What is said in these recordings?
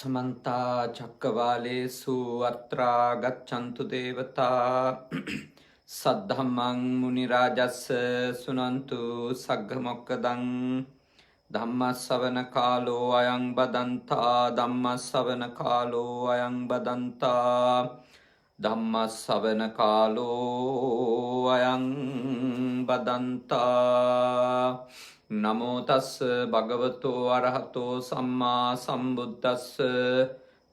समन्ता चक्रवालेषु अत्रा गच्छन्तु देवता सद्धम्मं मुनिराजस्य सुनन्तु सग्गमोक्कदं धम्मश्रवणकालो अयं बदन्ता धम्मश्रवणकालो अयं बदन्ता धम्मश्रवणकालो अयं बदन्ता नमो तस् भगवतो अरहतो सम्मा सम्बुद्धस्स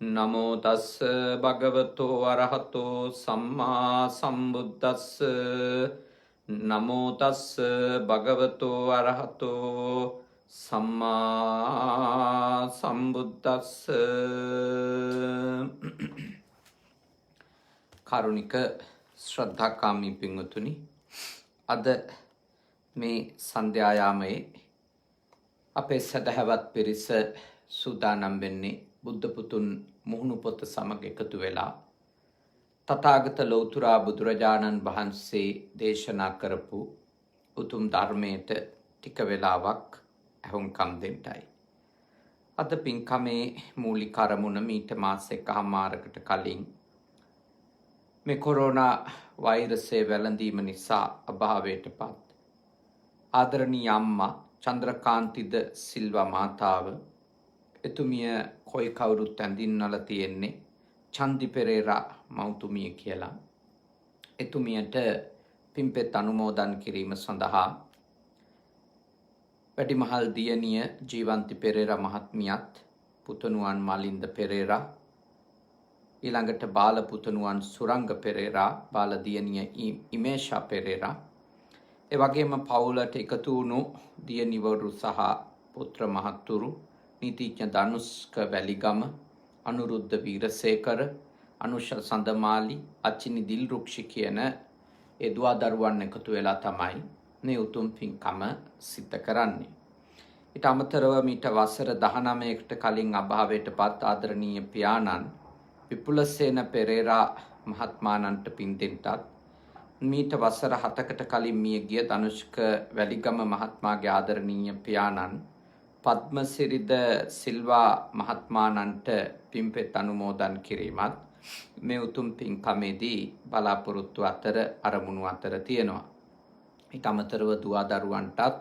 नमो तस् भगवतो अरहतो सम्मा सम्बुद्धस्स नमो तस् भगवतो अरहतो सम्मा सम्बुद्धस्स කාරුණික ශ්‍රද්ධාකාමී පින්වතුනි අද මේ සන්ධ්‍යායාමයේ අපේ සදහවත් පිරිස සූදානම් වෙන්නේ බුද්ධ පුතුන් මුහුණු පොත සමග එකතු වෙලා තථාගත ලෞතර බුදුරජාණන් වහන්සේ දේශනා කරපු උතුම් ධර්මයට ටික වෙලාවක් අහුම්කම් දෙන්නයි. අද පින්කමේ මූලික අරමුණ මීට මාසයකමාරකට කලින් මේ කොරෝනා වෛරසය වැළඳීම නිසා අභාවයට පත් ආදරණීය අම්මා චන්ද්‍රකාන්තිද සිල්වා මාතාව එතුමිය කොයි කවුරුත් ඇඳින්නල තියෙන්නේ චන්දි පෙරේරා මෞතුමිය කියලා. එතුමියට පින්පෙත් අනුමෝදන් කිරීම සඳහා වැඩිමහල් දියණිය ජීවන්ති පෙරේරා මහත්මියත් පුතණුවන් මලින්ද පෙරේරා ඊළඟට බාල පුතණුවන් සුරංග පෙරේරා බාල දියණිය ඉමේෂා පෙරේරා ඒ වගේම පවුලට එකතු වුණු දියණිවරු සහ පුත්‍ර මහත්තුරු නීතිඥ ධනුෂ්ක වැලිගම අනුරුද්ධ වීරසේකර අනුෂ සඳමාලි අචිනි දිල්රුක්ෂි කියන ඒ දුවා දරුවන් එකතු වෙලා තමයි මේ උතුම් පින්කම සිද්ධ කරන්නේ. ඊට අමතරව මීට වසර 19කට කලින් අභාවයට පත් ආදරණීය පියාණන් විපුලසේන පෙරේරා මහත්මාණන්ට පින් දෙන්නත් මීට වසර 7කට කලින් මිය ගිය ධනුෂ්ක වැලිගම මහත්මයාගේ ආදරණීය පියාණන් පද්මසිරිද සිල්වා මහත්මාණන්ට පින්පෙත් අනුමෝදන් කිරීමත් මේ උතුම් පින්කමේදී බලාපොරොත්තු අතර අරමුණු අතර තියෙනවා. ඊට අමතරව දුවා දරුවන්ටත්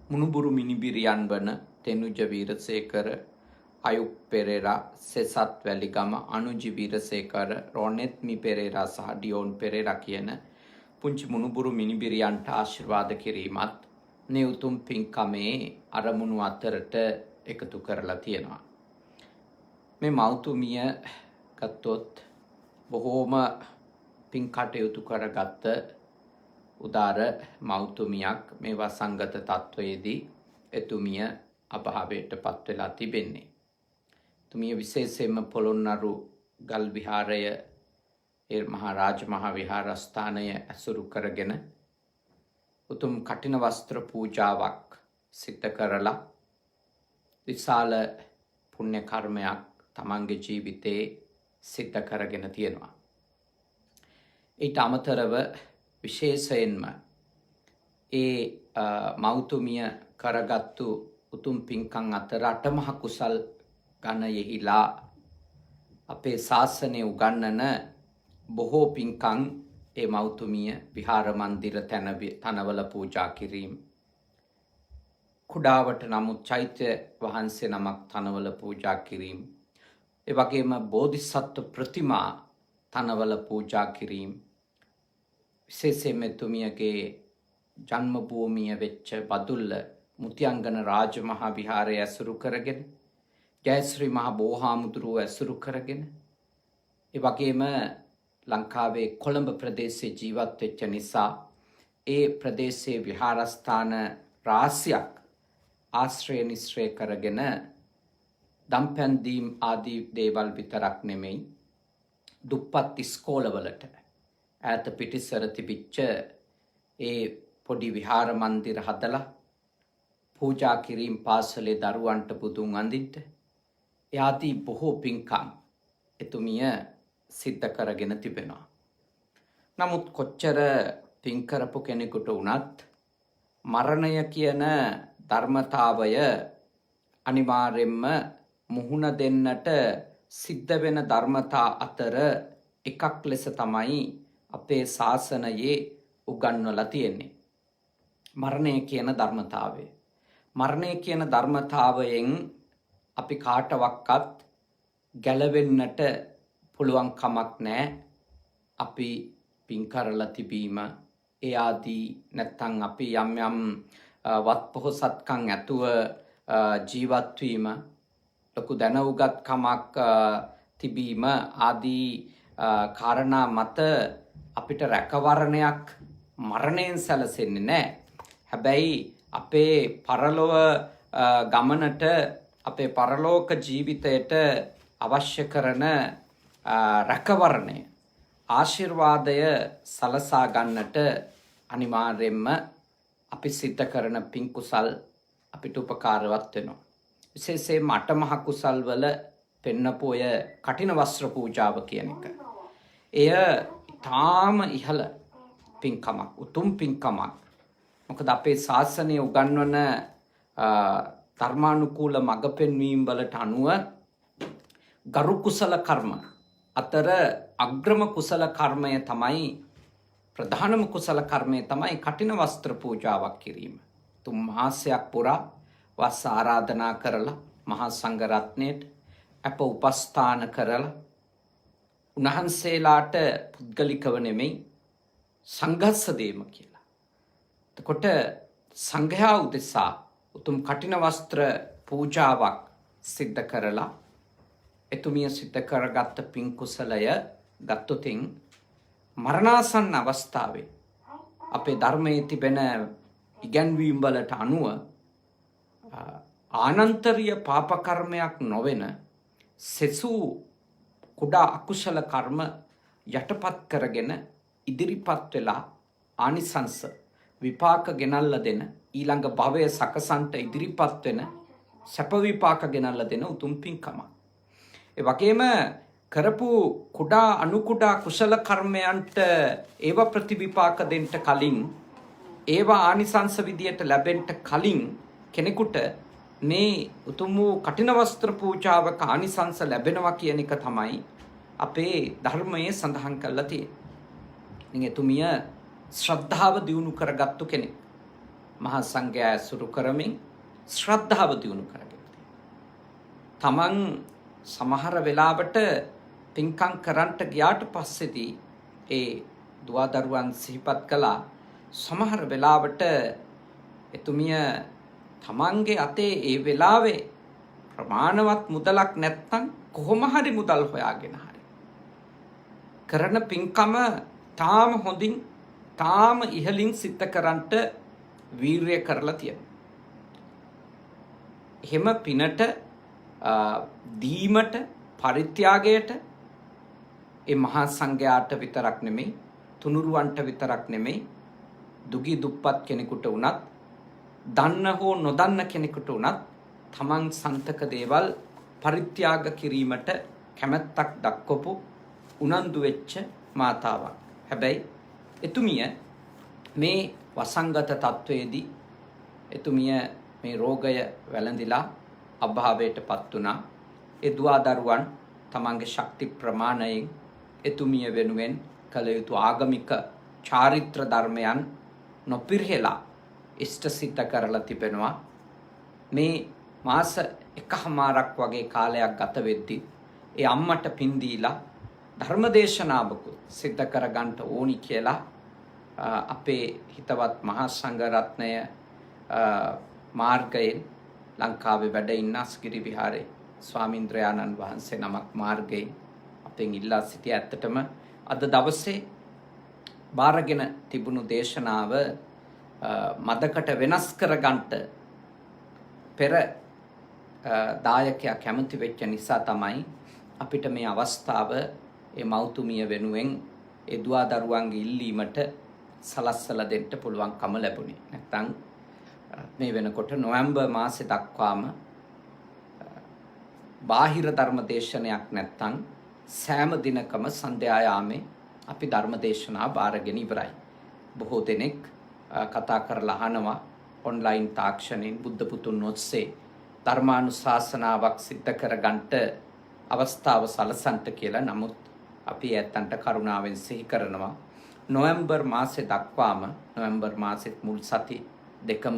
මුණුබුරු මිනිබිරියන් වන තෙනුජ වීරසේකර අයුක් පෙරේරා සෙසත් වැලිගම අනුජි වීරසේකර රොනෙත්මි පෙරේරා සහ ඩියෝන් පෙරේරා කියන පුංචි මුණුබුරු මිනිබිරියන්ට ආශිර්වාද කිරීමත් මේ උතුම් පින්කමේ අරමුණු අතරට එකතු කරලා තියෙනවා. මේ මෞතුමිය ගත්තොත් බොහෝම පින් කටයුතු කරගත්ත උදාර මෞතුමියක්. මේ වසංගත තත්වයේදී එතුමිය අභාවයට පත් වෙලා තිබෙන්නේ. එතුමිය විශේෂයෙන්ම පොළොන්නරු ගල් විහාරය ඒ මහා රාජ මහා විහාරස්ථානය ඇසුරු කරගෙන උතුම් කටින වස්ත්‍ර පූජාවක් සිද්ධ කරලා විශාල පුණ්‍ය කර්මයක් තමන්ගේ ජීවිතේ සිද්ධ කරගෙන තියෙනවා. ඊට අමතරව විශේෂයෙන්ම ඒ මෞතුමිය කරගත්තු උතුම් පින්කම් අතර අටමහ කුසල් ගණයෙහිලා අපේ ශාසනය උගන්වන බොහෝ පින්කම් ඒ මෞතුමිය විහාර මන්දිර තනවල පූජා කිරීම, කුඩාවට නමුත් චෛත්‍ය වහන්සේ නමක් තනවල පූජා කිරීම, ඒ වගේම බෝධිසත්ව ප්‍රතිමා තනවල පූජා කිරීම, විශේෂයෙන්ම එතුමියගේ ජන්ම භූමිය වෙච්ච බදුල්ල මුතියංගන රාජ මහා විහාරය ඇසුරු කරගෙන, ජයශ්‍රී මහා බෝහාමුදුරුව ඇසුරු කරගෙන, ඒ වගේම ලංකාවේ කොළඹ ප්‍රදේශයේ ජීවත් වෙච්ච නිසා ඒ ප්‍රදේශයේ විහාරස්ථාන රාශියක් ආශ්‍රය නිශ්‍රය කරගෙන දම්පැන් දීම් ආදී දේවල් විතරක් නෙමෙයි දුප්පත් ඉස්කෝලවලට ඈත පිටිසර තිබිච්ච ඒ පොඩි විහාර මන්දිර හදලා පූජා කිරීම, පාසලේ දරුවන්ට බුදුන් අඳින්න ඒ ආදී බොහෝ පින්කම් එතුමිය සිද්ධ කරගෙන තිබෙනවා. නමුත් කොච්චර පින් කරපු කෙනෙකුට වුණත් මරණය කියන ධර්මතාවය අනිවාර්යෙන්ම මුහුණ දෙන්නට සිද්ධ වෙන ධර්මතා අතර එකක් ලෙස තමයි අපේ ශාසනයේ උගන්වලා තියෙන්නේ. මරණය කියන ධර්මතාවය. මරණය කියන ධර්මතාවයෙන් අපි කාටවත් ගැලවෙන්නට පුළුවන් කමක් නැහැ. අපි පින් කරලා තිබීම ඒ ආදී නැත්තම් අපි යම් යම් වත් පොහොසත්කම් ඇතුව ජීවත් වීම ලොකු දැනුගත්කමක් තිබීම ආදී කාරණා මත අපිට රැකවරණයක් මරණයෙන් සැලසෙන්නේ නැහැ. හැබැයි අපේ පරලොව ගමනට අපේ පරලෝක ජීවිතයට අවශ්‍ය කරන රැකවරණය ආශිර්වාදය සලසා ගන්නට අනිවාර්යෙන්ම අපි සිද්ධ කරන පින් කුසල් අපිට උපකාරවත් වෙනවා. විශේෂයෙන්ම අටමහ කුසල් වල පෙන්නපු ඔය කටින වස්ත්‍ර පූජාව කියන එක. එය ඊටාම ඉහළ පින්කමක්, උතුම් පින්කමක්. මොකද අපේ ශාසනය උගන්වන ධර්මානුකූල මඟ පෙන්වීම් වලට අනුව ගරු කුසල කර්ම අතර අග්‍රම කුසල කර්මය තමයි ප්‍රධානම කුසල කර්මය තමයි කටින වස්ත්‍ර පූජාවක් කිරීම. 3 මාසයක් පුරා වස් ආරාධනා කරලා මහා සංඝ රත්නයට අප උපස්ථාන කරලා උන්වහන්සේලාට පුද්ගලිකව නෙමෙයි සංඝස්ස දේම කියලා. එතකොට සංඝයා උදෙසා උතුම් කටින වස්ත්‍ර පූජාවක් සිද්ධ කරලා එතුමිය සිද්ධ කරගත්ත පින් කුසලය ගත්තොතින් මරණාසන්න අවස්ථාවේ අපේ ධර්මයේ තිබෙන ඉගැන්වීම් වලට අනුව ආනන්තරීය පාප කර්මයක් නොවන සෙසු කුඩා අකුසල කර්ම යටපත් කරගෙන ඉදිරිපත් වෙලා ආනිසංස විපාක ගෙනල්ලා දෙන ඊළඟ භවයේ සකසන්ට ඉදිරිපත් වෙන සැප විපාක ගෙනල්ලා දෙන උතුම් පින්කම. ඒ වගේම කරපු කුඩා අනුකුඩා කුසල කර්මයන්ට ඒව ප්‍රතිවිපාක දෙන්න කලින් ඒවා ආනිසංස විදියට ලැබෙන්න කලින් කෙනෙකුට මේ උතුම් වූ කටින වස්ත්‍ර පූජාවක ආනිසංස ලැබෙනවා කියන එක තමයි අපේ ධර්මයේ සඳහන් කරලා තියෙන්නේ. ඉතින් එතුමිය ශ්‍රද්ධාව දියුණු කරගත්තු කෙනෙක්. මහා සංඝයා ඇසුරු කරමින් ශ්‍රද්ධාව දියුණු කරගෙන. තමන් සමහර වෙලාවට පින්කම් කරන්ට ගියාට පස්සේදී ඒ දුවදරුවන් සිහිපත් කළා සමහර වෙලාවට එතුමිය තමන්ගේ අතේ ඒ වෙලාවේ ප්‍රමාණවත් මුදලක් නැත්නම් කොහොම හරි මුදල් හොයාගෙන හරි කරන පින්කම තාම හොඳින් තාම ඉහළින් සිද්ධ කරන්ට වීරිය කරලා තියෙනවා. එහෙම පිනට දීමට පරිත්‍යාගයට ඒ මහා සංඝයාට විතරක් නෙමෙයි තුනුරුවන්ට විතරක් නෙමෙයි දුගී දුප්පත් කෙනෙකුට වුණත් දන්න හෝ නොදන්න කෙනෙකුට වුණත් තමන් සන්තක දේවල් පරිත්‍යාග කිරීමට කැමැත්තක් දක්වපු උනන්දු වෙච්ච මාතාවක්. හැබැයි එතුමිය මේ වසංගත තත්වයේදී එතුමිය මේ රෝගය වැළඳිලා අභාවයටපත් වුණා. ඒ දුවදරුවන් තමන්ගේ ශක්ති ප්‍රමාණයෙන් එතුමිය වෙනුවෙන් කළ යුතු ආගමික චාරිත්‍ර ධර්මයන් නොපිරිහෙලා ඉෂ්ට සිද්ධ කරලා තිබෙනවා. මේ මාස එකහමාරක් වගේ කාලයක් ගත වෙද්දී ඒ අම්මට පින් දීලා ධර්මදේශනාවකුත් සිද්ධ කරගන්න ඕනි කියලා අපේ හිතවත් මහා සංඝ රත්නය මාර්ගයෙන් ලංකාවේ වැඩ ඉන්න අස්ගිරි විහාරේ ස්වාමීන්ද්‍රයාණන් වහන්සේ නමක් මාර්ගයෙන් අපෙන් ඉල්ලා සිටිය ඇත්තටම අද දවසේ බාරගෙන තිබුණු දේශනාව මදකට වෙනස් කරගන්නට පෙර දායකයා කැමති වෙච්ච නිසා තමයි අපිට මේ අවස්ථාව ඒ මෞතුමිය වෙනුවෙන් ඒ දුවදරුවන්ගේ ඉල්ලීමට සලස්සලා දෙන්න පුළුවන්කම ලැබුණේ. නැත්නම් මේ වෙනකොට නොවැම්බර් මාසේ දක්වාම බාහිර ධර්ම දේශනයක් නැත්නම් සෑම දිනකම සන්ධ්‍යා යාමේ අපි ධර්ම දේශනා බාරගෙන ඉවරයි. බොහෝ දෙනෙක් කතා කරලා අහනවා ඔන්ලයින් තාක්ෂණයෙන් බුද්ධ පුතුන් ඔස්සේ ධර්මානුශාසනාවක් සිද්ධ කරගන්නට අවස්ථාව සලසන්ට කියලා. නමුත් අපි ඇත්තන්ට කරුණාවෙන් සිහි කරනවා නොවැම්බර් මාසේ දක්වාම නොවැම්බර් මාසෙත් මුල් සති දෙකම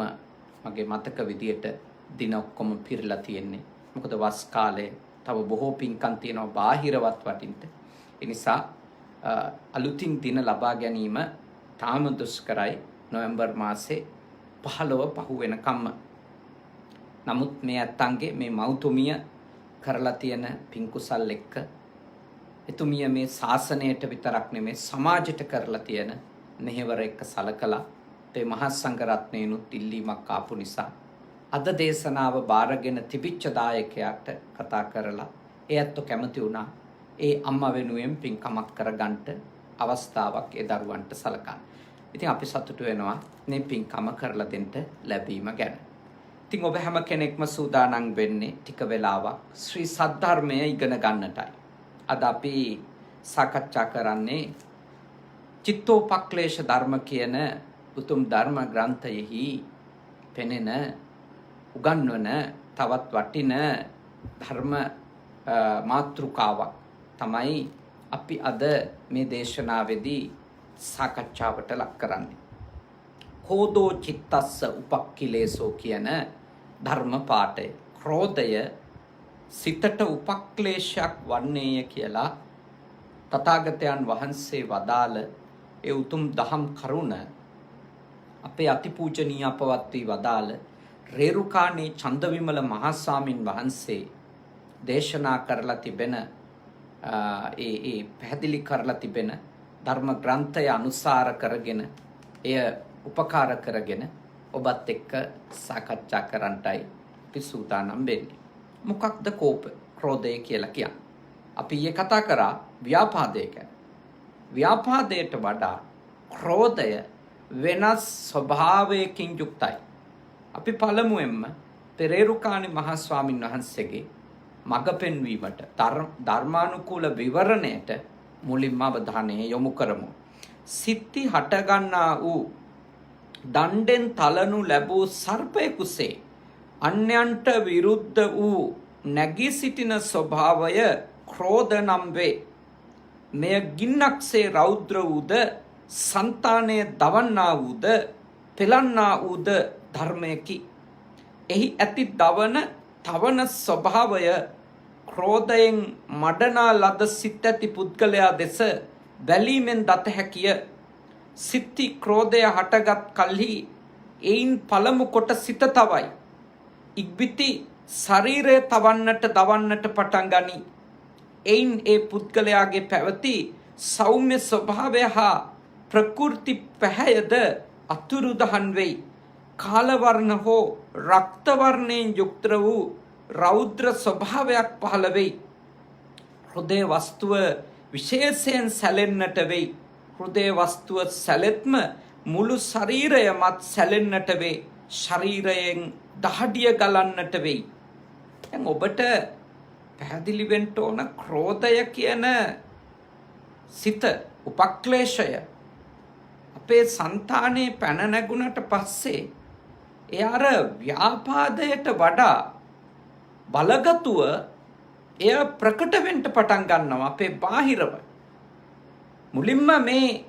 මගේ මතක විදියට දින ඔක්කොම පිරලා තියෙන්නේ. මොකද වස් කාලේ තව බොහෝ පින්කම් තියෙනවා බාහිරවත් වටින්ට. ඒ නිසා අලුතින් දින ලබා ගැනීම තාම දුෂ්කරයි නොවැම්බර් මාසේ 15 පහු වෙනකම්ම. නමුත් මේ ඇත්තන්ගේ මේ මෞතුමිය කරලා තියෙන පින්කුසල් එක්ක එතුමිය මේ ශාසනයට විතරක් නෙමෙයි සමාජයට කරලා තියෙන මෙහෙවර එක්ක සලකලා මේ මහා සංඝරත්නයනුත් ඉල්ලීමක් ආපු නිසා අද දේශනාව බාරගෙන තිබිච්ච දායකයාට කතා කරලා ඒ ඇත්ත කැමති වුණා ඒ අම්මා වෙනුවෙන් පින්කමක් කරගන්න අවස්ථාවක් ඒ දරුවන්ට සලකන්න. ඉතින් අපි සතුටු වෙනවා මේ පින්කම කරලා දෙන්න ලැබීම ගැන. ඉතින් ඔබ හැම කෙනෙක්ම සූදානම් වෙන්නේ ටික වෙලාවක් ශ්‍රී සද්ධර්මය ඉගෙන ගන්නටයි. අද අපි සාකච්ඡා කරන්නේ චිත්තෝපක්ලේශ ධර්ම කියන උතුම් ධර්ම ග්‍රන්ථයෙහි පෙනෙන උගන්වන තවත් වටින ධර්ම මාතෘකාවක් තමයි අපි අද මේ දේශනාවේදී සාකච්ඡාවට ලක් කරන්නේ. කෝධෝ චිත්තස්ස උපක්ඛිලේසෝ කියන ධර්ම පාඨය. ක්‍රෝධය සිතට උපක්ලේශයක් වන්නේය කියලා තථාගතයන් වහන්සේ වදාළ ඒ උතුම් දහම් කරුණ අපේ අතිපූජනීය අපවත් වී වදාළ රේරුකාණේ චන්දවිමල මහා ස්වාමින් වහන්සේ දේශනා කරලා තිබෙන ඒ පැහැදිලි කරලා තිබෙන ධර්ම ග්‍රන්ථය අනුසාර කරගෙන එය උපකාර කරගෙන ඔබත් එක්ක සාකච්ඡා කරන්නටයි අපි සූදානම් වෙන්නේ. මොකක්ද ක්‍රෝධය කියලා කියන්නේ? අපි ඊයේ කතා කරා ව්‍යාපාදය ගැන. ව්‍යාපාදයට වඩා ක්‍රෝධය වෙනස් ස්වභාවයකින් යුක්තයි. අපි පළමුවෙන්ම පෙරේරුකාණි මහා ස්වාමින් වහන්සේගේ මඟ පෙන්වීමට ධර්මානුකූල විවරණයට මුලින්ම අවධානය යොමු කරමු. සිත්ති හටගන්නා වූ දණ්ඩෙන් තලනු ලැබූ සර්පයෙකුසේ අන්‍යයන්ට විරුද්ධ වූ නැගී සිටින ස්වභාවය ක්‍රෝධ නම් වේ. මෙය ගින්නක්සේ රෞද්‍ර වූද సంతානය දවන්නා වූද පෙලන්නා වූද ධර්මයකි. එහි ඇති තවන ස්වභාවය ක්‍රෝධයෙන් මඩනා ලද සිත් ඇති පුද්ගලයා දෙස බැලීමෙන් දත හැකිය. සිත්ති ක්‍රෝධය හටගත් කල්හි එයින් පළමු කොට සිත තවයි. ඉක්බිති ශරීරය දවන්නට පටන් ගනී. එයින් ඒ පුද්ගලයාගේ පැවති සෞම්‍ය ස්වභාවය හා ප්‍රකෘති පැහැයද අතුරුදහන් වෙයි. කාලවර්ණ හෝ රක්තවර්ණයෙන් යුක්ත වූ රෞද්‍ර ස්වභාවයක් පහළ වෙයි. හෘදය වස්තුව විශේෂයෙන් සැලෙන්නට වෙයි. හෘදය වස්තුව සැලෙත්ම මුළු ශරීරයමත් සැලෙන්නට වේ. ශරීරයෙන් දහඩිය ගලන්නට වෙයි. දැන් ඔබට පැහැදිලි වෙන්න ඕන ක්‍රෝධය කියන සිත උපක්ලේශය අපේ సంతානේ පැන නැගුණට පස්සේ ඒ අර ව්‍යාපාදයට වඩා බලගතුව එය ප්‍රකට වෙන්න පටන් ගන්නවා අපේ බාහිරව. මුලින්ම මේ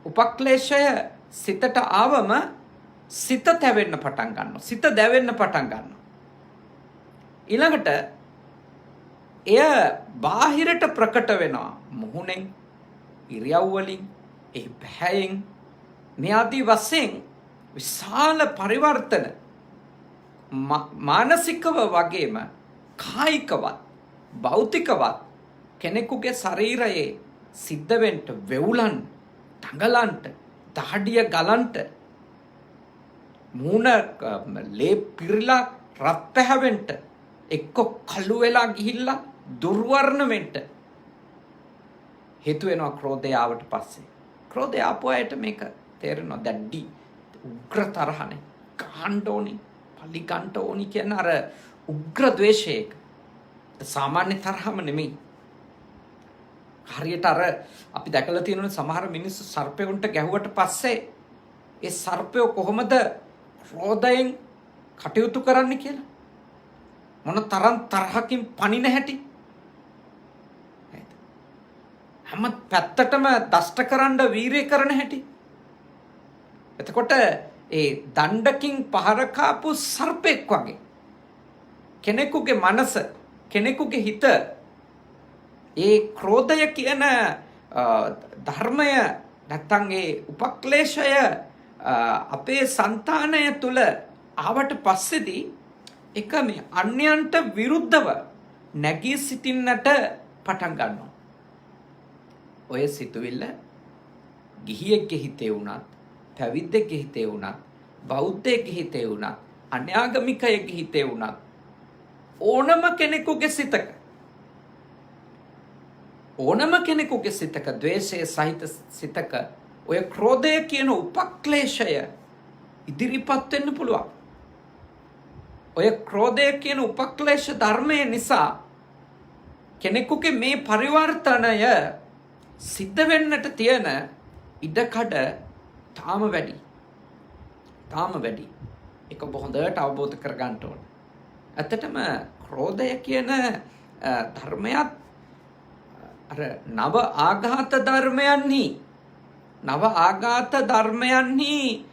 උපක්ලේශය සිතට ආවම සිත තැවෙන්න පටන් ගන්නවා. සිත දැවෙන්න පටන් ගන්නවා. ඊළඟට එය බාහිරට ප්‍රකට වෙනවා. මුහුණෙන්, ඉරියව් වලින්, ඒ පැහැයෙන් මේ ආදී වශයෙන් විශාල පරිවර්තන මානසිකව වගේම කායිකවත් භෞතිකවත් කෙනෙකුගේ ශරීරයේ සිද්ධ වෙන්න වෙවුලන් තඟලන්ට දහඩිය ගලන්ට මූණ ලේ පිරලා රත් පැහැවෙන්න එක්ක කළු වෙලා ගිහිල්ලා දුර්වර්ණ වෙන්න හේතු වෙනවා ක්‍රෝධය ආවට පස්සේ. ක්‍රෝධය ආපු අයට මේක තේරෙනවා. දැඩි උග්‍ර තරහනේ කාණ්ඩෝනි පලි ගන්නෝනි කියන අර උග්‍ර ද්වේෂයක සාමාන්‍ය තරහම නෙමෙයි. හරියට අර අපි දැකලා තියෙනවනේ සමහර මිනිස්සු සර්පෙකුන්ට ගැහුවට පස්සේ ඒ සර්පය කොහොමද ක්‍රෝධයෙන් කටයුතු කරන්නේ කියලා. මොන තරම් තරහකින් පණින හැටි. හැම පැත්තටම දෂ්ට කරන්න වීරිය කරන හැටි. එතකොට ඒ දණ්ඩකින් පහර කාපු සර්පෙක් වගේ කෙනෙකුගේ මනස, කෙනෙකුගේ හිත ඒ ක්‍රෝධය කියන ධර්මය නැත්තම් ඒ උපක්ලේශය අපේ సంతානය තුල ආවට පස්සේදී එක මේ අන්‍යයන්ට විරුද්ධව නැගී සිටින්නට පටන් ගන්නවා. ඔය සිතුවිල්ල ගිහියෙක්ගේ හිතේ වුණත්, පැවිද්දෙක්ගේ හිතේ වුණත්, බෞද්ධයෙක්ගේ හිතේ වුණත්, අන්‍යාගමිකයෙක්ගේ හිතේ වුණත් ඕනම කෙනෙකුගේ සිතක ද්වේෂය සහිත සිතක ඔය ක්‍රෝධය කියන උපක්ලේශය ඉදිරිපත් වෙන්න පුළුවන්. ඔය ක්‍රෝධය කියන උපක්ලේශ ධර්මය නිසා කෙනෙකුගේ මේ පරිවර්තනය සිද්ධ වෙන්නට තියෙන ඉඩකඩ තාම වැඩි. ඒක හොඳට අවබෝධ කරගන්න ඕන. ඇත්තටම ක්‍රෝධය කියන ධර්මයක් අර නව ආඝාත ධර්මයන්හි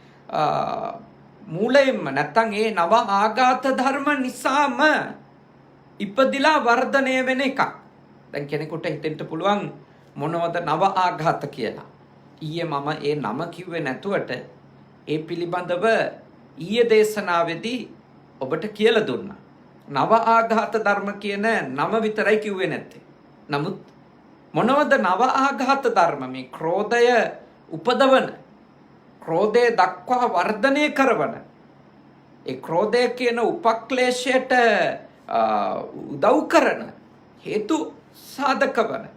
මූලයෙන්ම නැත්තම් ඒ නව ආඝාත ධර්ම නිසාම ඉපදිලා වර්ධනය වෙන එකක්. දැන් කෙනෙකුට හිතෙන්න පුළුවන් මොනවද නව ආඝාත කියලා. ඊයේ මම ඒ නම කිව්වේ නැතුවට ඒ පිළිබඳව ඊයේ දේශනාවේදී ඔබට කියලා දුන්නා. නව ආඝාත ධර්ම කියන නම විතරයි කිව්වේ නැත්තේ. නමුත් මොනවද නව ආඝාත ධර්ම? මේ ක්‍රෝධය උපදවන, ක්‍රෝධය දක්වා වර්ධනය කරවන, ඒ ක්‍රෝධය කියන උපක්ලේශයට උදව් කරන, හේතු සාධක වන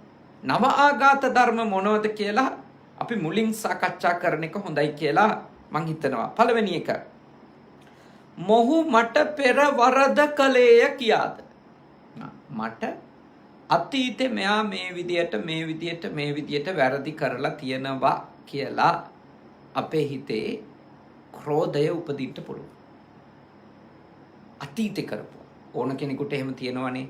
නව ආඝාත ධර්ම මොනවද කියලා අපි මුලින් සාකච්ඡා කරන එක හොඳයි කියලා මං හිතනවා. පළවෙනි එක, මොහු මට පෙර වරද කළේය කියාද. මට අතීතේ මෙයා මේ විදියට වැරදි කරලා තියෙනවා කියලා අපේ හිතේ ක්‍රෝධය උපදින්න පුළුවන්. අතීතේ කරපුවා ඕන කෙනෙකුට එහෙම තියෙනවනේ.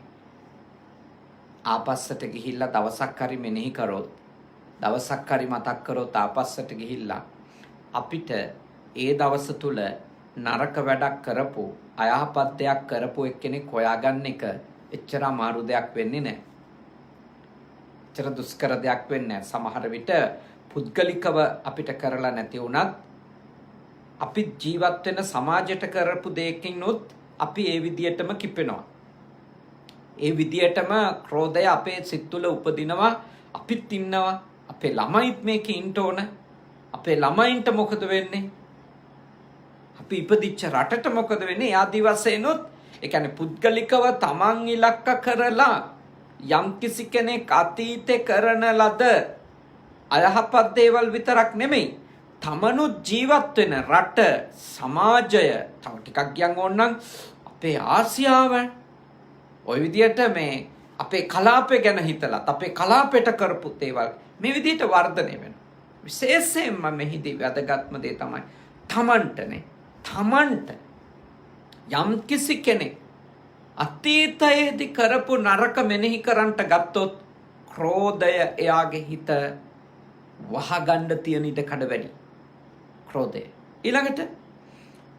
ආපස්සට ගිහිල්ලා දවසක් හරි මෙනෙහි කරොත්, දවසක් හරි මතක් කරොත් ආපස්සට ගිහිල්ලා අපිට ඒ දවස තුල නරක වැඩක් කරපු, අයහපත් දෙයක් කරපු එක්කෙනෙක් හොයාගන්න එක එච්චර අමාරු දෙයක් වෙන්නේ නැහැ. එච්චර දුෂ්කර දෙයක් වෙන්නේ නැහැ. සමහර විට පුද්ගලිකව අපිට කරලා නැති වුණත් අපි ජීවත් වෙන සමාජයට කරපු දෙයකිනුත් අපි ඒ විදියටම කිපෙනවා. ඒ විදියටම ක්‍රෝධය අපේ සිත් තුළ උපදිනවා. අපිත් ඉන්නවා. අපේ ළමයිත් මේකේ ඉන්න ඕන. අපේ ළමයින්ට මොකද වෙන්නේ? අපි ඉපදිච්ච රටට මොකද වෙන්නේ? ආදි වශයෙන්ොත් ඒ කියන්නේ පුද්ගලිකව තමන් ඉලක්ක කරලා යම්කිසි කෙනෙක් අතීතේ කරන ලද අයහපත් දේවල් විතරක් නෙමෙයි, තමනුත් ජීවත් වෙන රට, සමාජය, තව ටිකක් කියන් ඕනනම් අපේ ආසියාව, ওই විදියට මේ අපේ කලාපය ගැන හිතලත් අපේ කලාපයට කරපු දේවල් මේ විදියට වර්ධනය වෙනවා. විශේෂයෙන්ම මෙහිදී වැදගත්ම දේ තමයි තමන්ට යම්කිසි කෙනෙක් අතීතයේදී කරපු නරක මෙනෙහි කරන්ට ගත්තොත් ක්‍රෝධය එයාගේ හිත වහගන්න තියෙන ඉඩ කඩ වැඩි. ක්‍රෝධය. ඊළඟට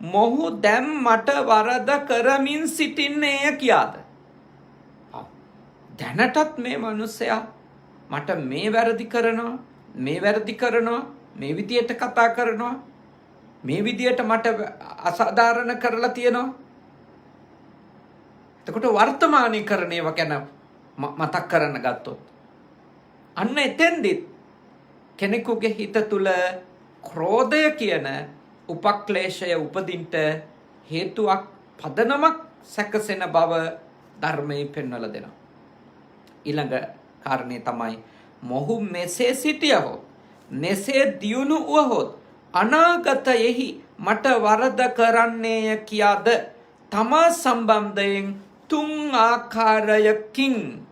මොහු දැන් මට වරද කරමින් සිටින්නේය කියාද. දැනටත් මේ මිනිස්සයා මට මේ වැරදි කරනවා, මේ විදියට කතා කරනවා, මේ විදියට මට අසාධාරණ කරලා තියෙනවා. එතකොට වර්තමානී කරන ඒවා ගැන මතක් කරන්න ගත්තොත් අන්න එතෙන්දිත් කෙනෙකුගේ හිත තුළ ක්‍රෝධය කියන උපක්ලේශය උපදින්ට හේතුවක්, පදනමක් සැකසෙන බව ධර්මයේ පෙන්වලා දෙනවා. ඊළඟ කාරණේ තමයි මොහු මෙසේ සිටියහොත්, මෙසේ දියුණු වුවහොත් අනාගතයෙහි මට වරද කරන්නේය කියාද තමා සම්බන්ධයෙන් 3 ආකාරයකින්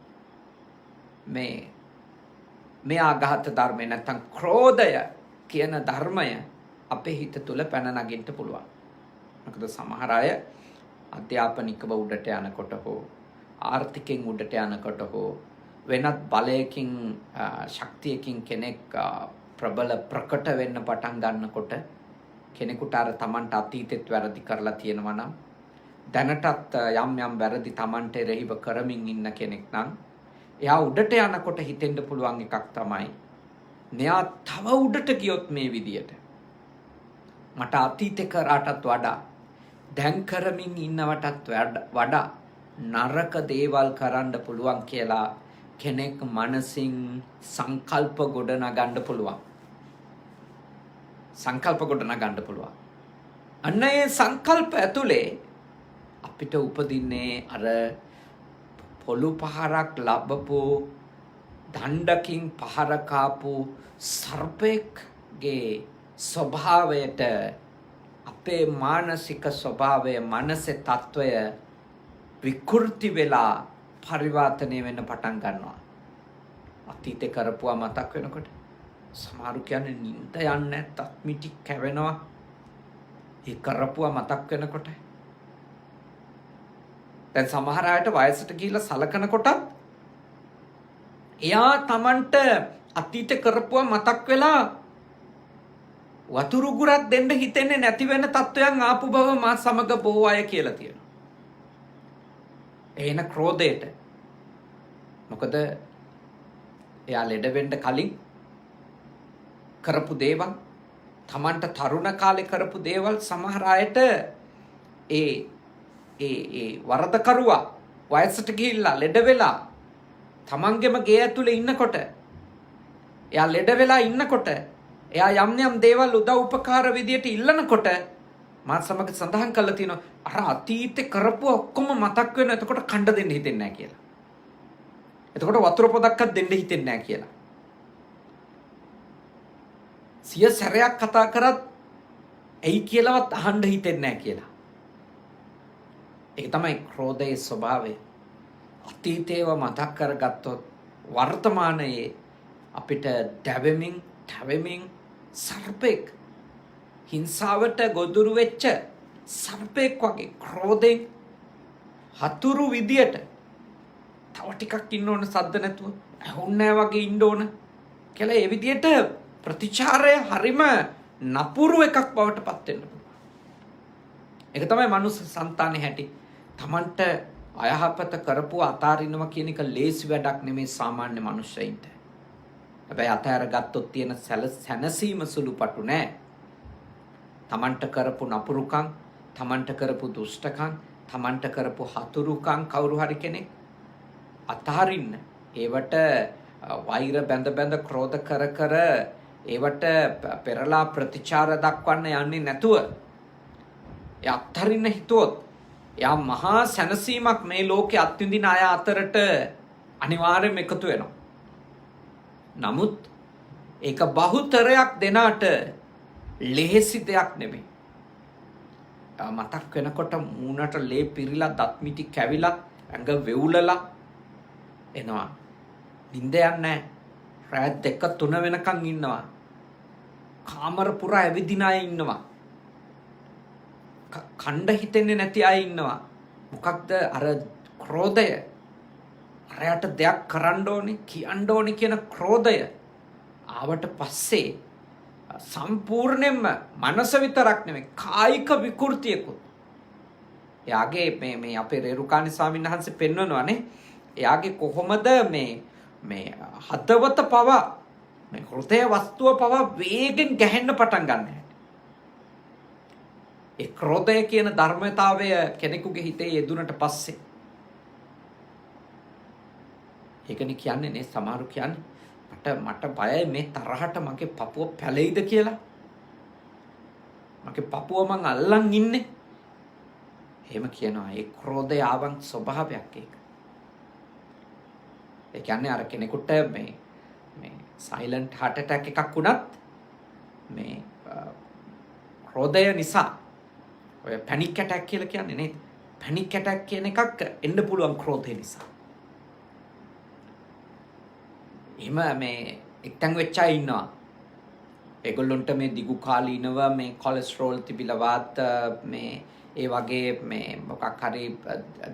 මේ ආඝාත ධර්මය නැත්නම් ක්‍රෝධය කියන ධර්මය අපේ හිත තුළ පැන නගින්න පුළුවන්. මොකද සමහර අය අධ්‍යාපනිකව උඩට යනකොට හෝ ආර්ථිකයෙන් උඩට යනකොට හෝ වෙනත් බලයකින් ශක්තියකින් කෙනෙක් ප්‍රබල ප්‍රකට වෙන්න පටන් ගන්නකොට කෙනෙකුට අර Tamanට අතීතෙත් වැරදි කරලා තියෙනවා නම් දැනටත් යම් යම් වැරදි Tamanට එරෙහිව කරමින් ඉන්න කෙනෙක් නම් එයා උඩට යනකොට හිතෙන්න පුළුවන් එකක් තමයි මෙයා තව උඩට ගියොත් මේ විදියට මට අතීතේ කරාටත් වඩා දැන් කරමින් ඉන්නවටත් වඩා නරක දේවල් කරන්න පුළුවන් කියලා කෙනෙක් මනසින් සංකල්ප ගොඩනගන්න පුළුවන්. සංකල්ප ගොඩනගන්න පුළුවන්. අන්න ඒ සංකල්ප ඇතුලේ අපිට උපදින්නේ අර පොළු පහරක් ලැබපු දණ්ඩකින් පහර කාපු සර්පෙක්ගේ ස්වභාවයට අපේ මානසික ස්වභාවය මනසේ తত্ত্বය විකෘති වෙලා පරිවර්තනය වෙන්න පටන් ගන්නවා. අතීතේ කරපුවා මතක් වෙනකොට සමහරු කියන්නේ නිින්ද යන්නේ නැත් අත්මිටි කැවෙනවා. ඒ කරපුවා මතක් වෙනකොට දැන් සමහර අයට වයසට ගිහිල්ලා සලකනකොට එයා Tamanට අතීතේ කරපුවා මතක් වෙලා වතුරු ගුරක් දෙන්න හිතෙන්නේ නැති වෙන තත්වයන් ආපු බව මා සමග බොහෝ අය කියලා තියෙනවා. එන ක්‍රෝධයට. මොකද එයා ලෙඩ වෙන්න කලින් කරපු දේවල් Tamanට තරුණ කාලේ කරපු දේවල් සමහර අයට ඒ වරද කරුවා වයසට ගිහිල්ලා ලෙඩ වෙලා Tamanගෙම ගේ ඇතුලේ ඉන්නකොට එයා ලෙඩ වෙලා ඉන්නකොට එයා යම් යම් දේවල් උදව් උපකාර විදියට ඉල්ලනකොට මා සමග සඳහන් කරලා තියෙනවා අර අතීතේ කරපුව ඔක්කොම මතක් වෙන. එතකොට කණ්ඩ දෙන්න හිතෙන්නේ නැහැ කියලා. එතකොට වතුර පොදක්වත් දෙන්න හිතෙන්නේ නැහැ කියලා. සිය සැරයක් කතා කරත් ඇයි කියලාවත් අහන්න හිතෙන්නේ නැහැ කියලා. ඒක තමයි ක්‍රෝධයේ ස්වභාවය. අතීතේව මතක් කරගත්තොත් වර්තමානයේ අපිට දැවෙමින් තැවෙමින් සර්පෙක් හිංසාවට ගොදුරු වෙච්ච සර්පෙක් වගේ ක්‍රෝධයෙන් හතුරු විදියට තව ටිකක් ඉන්න ඕන සද්ද නැතුව ඇහුන්නේ වගේ ඉන්න ඕන කියලා ඒ විදියට ප්‍රතිචාරය හරිම නපුරු එකක් බවට පත් වෙන්න පුළුවන්. ඒක තමයි මනුස්ස సంతානේ හැටි. Tamanට අයහපත කරපුව අතාරිනවා කියන එක ලේසි වැඩක් නෙමෙයි සාමාන්‍ය මනුස්සයින්ට. හැබැයි අතහැර ගත්තොත් තියෙන සැනසීම සුළුපටු නෑ. Tamanට කරපු නපුරුකම්, Tamanට කරපු දුෂ්ටකම්, Tamanට කරපු හතුරුකම් කවුරු හරි කෙනෙක් අතහරින්න. ඒවට වෛර බැඳ ක්‍රෝධ කර ඒවට පෙරලා ප්‍රතිචාර දක්වන්න යන්නේ නැතුව ඒ අත්හරින්න හිතුවොත් එයා මහා සැනසීමක් මේ ලෝකේ අත්විඳින අය අතරට අනිවාර්යයෙන්ම එකතු වෙනවා. නමුත් ඒක බහුතරයක් දෙනාට ලෙහෙසි දෙයක් නෙමෙයි. මතක් වෙනකොට මූණට ලේ පිරීලා දත් මිටි කැවිලා ඇඟ වෙවුලලා එනවා. නිින්ද යන්නේ නැහැ. රාත් 2-3 වෙනකන් ඉන්නවා. කාමර පුරා ඇවිදින අය ඉන්නවා. කණ්ඩ හිතෙන්නේ නැති අය ඉන්නවා. මොකක්ද අර ක්‍රෝධය? අරයට දෙයක් කරන්න ඕනේ, කියන්න ඕනේ කියන ක්‍රෝධය ආවට පස්සේ සම්පූර්ණයෙන්ම මනස විතරක් නෙමෙයි කායික විකෘතියකුත්. එයාගේ මේ අපේ රේරුකාණි ස්වාමීන් වහන්සේ පෙන්වනවානේ. එයාගේ කොහොමද මේ හදවත පවා මේ හෘදය වස්තුව පවා වේගෙන් ගැහෙන්න පටන් ගන්න හැටි. ඒ ක්‍රෝධය කියන ධර්මතාවය කෙනෙකුගේ හිතේ යෙදුනට පස්සේ ඒකනේ කියන්නේ නේ සමහරු කියන්නේ මට බයයි මේ තරහට මගේ පපුව පැලෙයිද කියලා. මගේ පපුව මං අල්ලන් ඉන්නේ. එහෙම කියනවා. ඒ ක්‍රෝධය ආවන් ස්වභාවයක් ඒක. ඒ කියන්නේ අර කෙනෙකුට මේ සයිලන්ට් heart attack එකක් වුණත් මේ ක්‍රෝධය නිසා ඔය පැනික් ඇටැක් කියලා කියන්නේ නේද? පැනික් ඇටැක් කියන එකක් එන්න පුළුවන් ක්‍රෝධය නිසා. එහෙම මේ එක්තැන් වෙච්ච අය ඉන්නවා. ඒගොල්ලොන්ට මේ දිගු කාලීනව මේ කොලෙස්ටරෝල් තිබිලවත් මේ ඒ වගේ මේ මොකක් හරි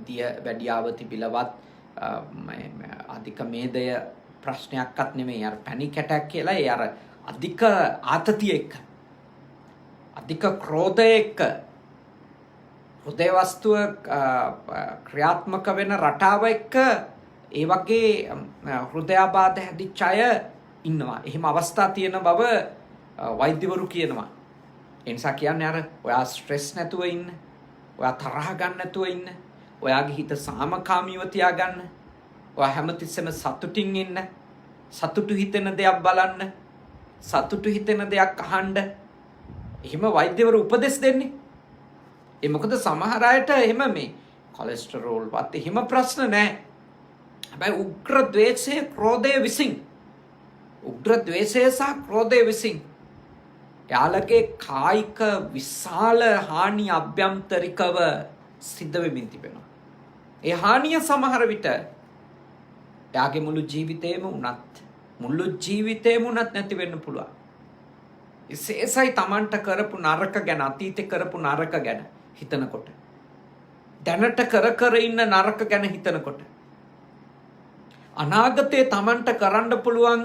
දිය වැඩියාව තිබිලවත් අධික මේදය ප්‍රශ්නයක්වත් නෙමෙයි. අර පැනික් ඇටැක් කියලා ඒ අර අධික ආතතිය එක්ක අධික ක්‍රෝධය එක්ක හෘදය වස්තුව ක්‍රියාත්මක වෙන රටාව එක්ක ඒ වගේ හෘදයාබාධ හැදිච්ච අය ඉන්නවා. එහෙම අවස්ථා තියෙන බව වෛද්‍යවරු කියනවා. ඒ නිසා කියන්නේ අර ඔයා ස්ට්‍රෙස් නැතුව ඉන්න, ඔයා තරහ ගන්න නැතුව ඉන්න, ඔයාගේ හිත සාමකාමීව තියාගන්න, ඔයා හැමතිස්සෙම සතුටින් ඉන්න, සතුටු හිතෙන දෙයක් බලන්න, සතුටු හිතෙන දෙයක් අහන්න. එහෙම වෛද්‍යවරු උපදෙස් දෙන්නේ. ඒ මොකද සමහර අයට එහෙම මේ කොලෙස්ටරෝල් වත් එහෙම ප්‍රශ්න නැහැ. හැබැයි උග්‍ර ද්වේෂය, ක්‍රෝධය විසින්, උග්‍ර ද්වේෂය සහ ක්‍රෝධය විසින් යාළගේ කායික විශාල හානි අභ්‍යන්තරිකව සිද්ධ වෙමින් තිබෙනවා. ඒ හානිය සමහර විට එයාගේ මුළු ජීවිතේම උනත් නැති වෙන්න පුළුවන්. විශේෂයි Tamanට කරපු නරක ගැන, අතීතේ කරපු නරක ගැන හිතනකොට, දැනට කර ඉන්න නරක ගැන හිතනකොට, අනාගතේ Tamanට කරන්න පුළුවන්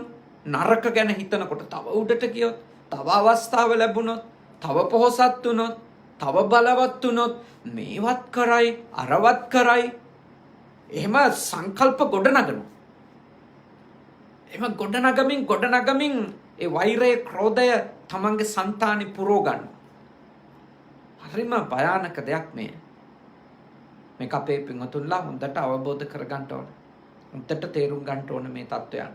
නරක ගැන හිතනකොට, තව උඩට ගියොත්, තව අවස්ථාව ලැබුණොත්, තව පොහොසත් වුණොත්, තව බලවත් වුණොත්, මේවත් කරයි අරවත් කරයි, එහෙම සංකල්ප ගොඩනගනවා. එහෙම ගොඩනගමින් ඒ වෛරය, ක්‍රෝධය තමන්ගේ సంతානෙ පුරව ගන්නවා. හරිම භයානක දෙයක් මේ. මේක අපේ පින්වතුන්ලා හොඳට අවබෝධ කරගන්න ඕන. හොඳට තේරුම් ගන්න ඕන මේ தত্ত্বයන්.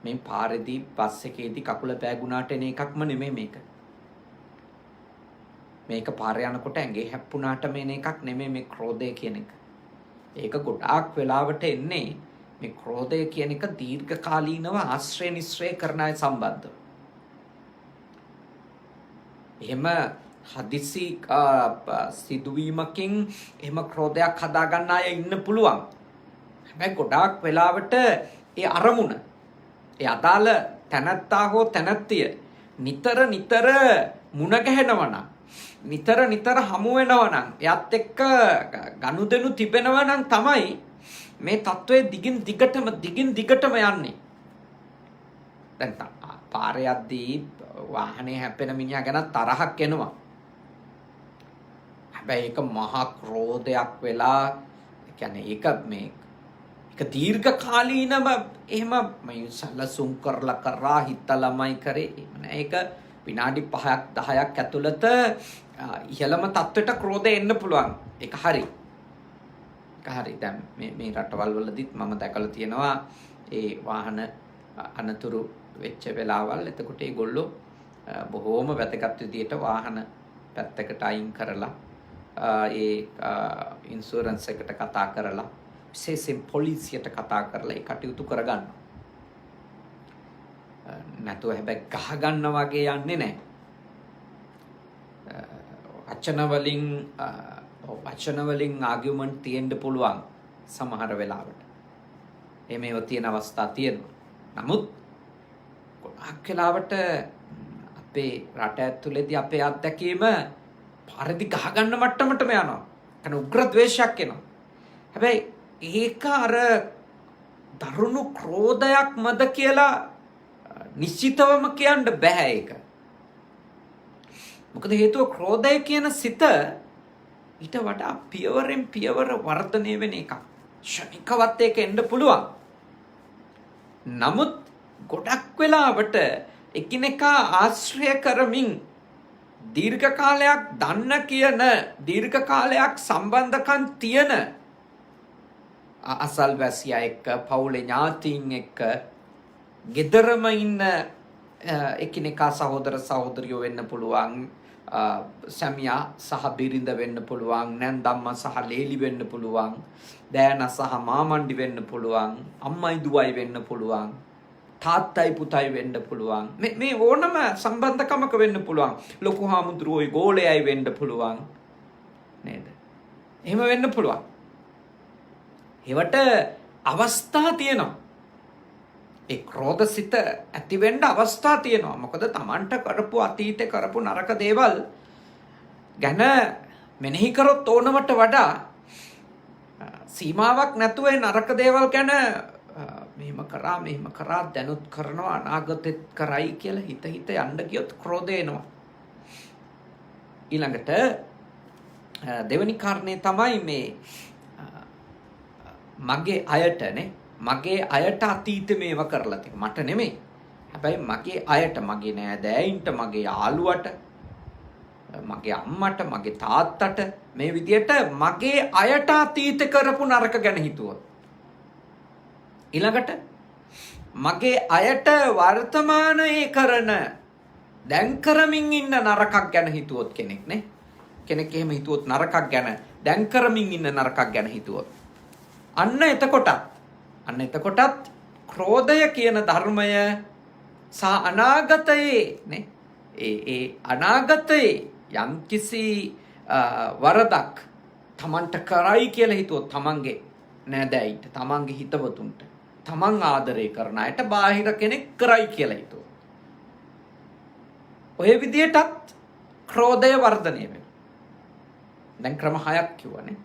මේ පාරේදී බස් එකේදී කකුල පෑගුණාට එන එකක්ම නෙමෙයි මේක. මේක පාරේ යනකොට ඇඟේ හැප්පුණාට මේන එකක් නෙමෙයි මේ ක්‍රෝධය කියන එක. ඒක ගොඩාක් වෙලාවට එන්නේ මේ ක්‍රෝධය කියන එක දීර්ඝකාලීනව ආශ්‍රය නිශ්‍රය කරන අය සම්බන්ධව. එහෙම හදිසි සිදුවීමකින් එහෙම ක්‍රෝධයක් හදාගන්න අය ඉන්න පුළුවන්. හැබැයි ගොඩාක් වෙලාවට ඒ අරමුණ, ඒ අදාළ තැනැත්තා හෝ තැනැත්තිය නිතර මුණ ගැහෙනවා නම්, නිතර හමු වෙනවා නම්, එයත් එක්ක ගනුදෙනු තිබෙනවා නම් තමයි මේ තත්වයේ දිගින් දිගටම යන්නේ. දැන් පාරේ යද්දී වාහනේ හැපෙන මිනිහා ගැන තරහක් එනවා. හැබැයි ඒක මහා ක්‍රෝධයක් වෙලා, කියන්නේ ඒක දීර්ඝකාලීනම එහෙම මේ සැලසුම් කරලා හිතලමයි කරේ. ඒක විනාඩි 5ක් 10ක් ඇතුළත ඉහළම තත්ත්වයට ක්‍රෝධය එන්න පුළුවන්. ඒක හරි. දැන් මේ රටවල් වලදීත් මම දැකලා තියෙනවා ඒ වාහන අනතුරු වෙච්ච වෙලාවල්. එතකොට ඒගොල්ලෝ බොහෝම වැදගත් විදියට වාහන පැත්තකට අයින් කරලා ඒ ඉන්ෂුරන්ස් එකට කතා කරලා, විශේෂයෙන් පොලිසියට කතා කරලා ඒ කටයුතු කරගන්නවා. නැතුව හැබැයි ගහ ගන්න වගේ යන්නේ නැහැ. වචන වලින් ආගියුමන්ට් තියෙන්න පුළුවන් සමහර වෙලාවට. එහෙම තියෙන අවස්ථා තියෙනවා. නමුත් ගොඩාක් වෙලාවට අපේ රට ඇතුළේදී අපේ අත්දැකීම පාරේදී ගහ ගන්න මට්ටමටම යනවා. කන උග්‍ර ද්වේෂයක් එනවා. හැබැයි ඒක අර දරුණු ක්‍රෝධයක් මද කියලා නිශ්චිතවම කියන්න බෑ ඒක. මොකද හේතුව ක්‍රෝධය කියන සිත ඊට වඩා පියවරෙන් පියවර වර්ධනය වෙන එකක්. ශනිකවත් ඒක එන්න පුළුවන්. නමුත් ගොඩක් වෙලාවට එකිනෙකා ආශ්‍රය කරමින් දීර්ඝ කාලයක් දන්න කියන, දීර්ඝ කාලයක් සම්බන්ධකම් තියෙන අසල්වැසියා එක්ක, පවුලේ ඥාතීන් එක්ක, ගෙදරම ඉන්න එකිනෙකා සහෝදර සහෝදරියෝ වෙන්න පුළුවන්, සැමියා සහ බිරිඳ වෙන්න පුළුවන්, නැන්දම්ම සහ ලේලි වෙන්න පුළුවන්, දෑන සහ මාමණ්ඩි වෙන්න පුළුවන්, අම්මයි දුවයි වෙන්න පුළුවන්, තාත්තයි පුතයි වෙන්න පුළුවන්. මේ ඕනම සම්බන්ධකමක වෙන්න පුළුවන්. ලොකු හාමුදුරුවෝයි ගෝලයයි වෙන්න පුළුවන් නේද? එහෙම වෙන්න පුළුවන්. ඒවට අවස්ථා තියෙනවා. ඒ ක්‍රෝධසිත ඇති වෙන්න අවස්ථා තියෙනවා. මොකද Tamanට කරපු අතීතේ කරපු නරක දේවල් ගැන මෙනෙහි කරොත් ඕනවට වඩා සීමාවක් නැතුව නරක දේවල් ගැන මෙහෙම කරා දැනුත් කරනවා අනාගතෙත් කරයි කියලා හිත යන්න ගියොත් ක්‍රෝධය එනවා. ඊළඟට දෙවෙනි කාරණේ තමයි මේ මගේ අයටනේ මගේ අයට අතීතේ මේව කරලා තියෙනවා. මට නෙමෙයි. හැබැයි මගේ අයට, මගේ නෑදෑයින්ට, මගේ යාළුවට, මගේ අම්මට, මගේ තාත්තට මේ විදියට මගේ අයට අතීතේ කරපු නරක ගැන හිතුවොත්. ඊළඟට මගේ අයට වර්තමානයේ කරන දැන් කරමින් ඉන්න නරකක් ගැන හිතුවොත් කෙනෙක් එහෙම හිතුවොත් නරකක් ගැන දැන් කරමින් ඉන්න නරකක් ගැන හිතුවොත් අන්න එතකොටත් ක්‍රෝධය කියන ධර්මය සහ අනාගතයේ නේ ඒ අනාගතයේ යම්කිසි වරදක් තමන්ට කරයි කියලා හිතුවොත් තමන්ගේ නෑදෑයින්ට, තමන්ගේ හිතවතුන්ට, තමන් ආදරය කරන අයට බාහිර කෙනෙක් කරයි කියලා හිතුවොත් ඔය විදියටත් ක්‍රෝධය වර්ධනය වෙනවා. දැන් ක්‍රම 6ක් කිව්වනේ.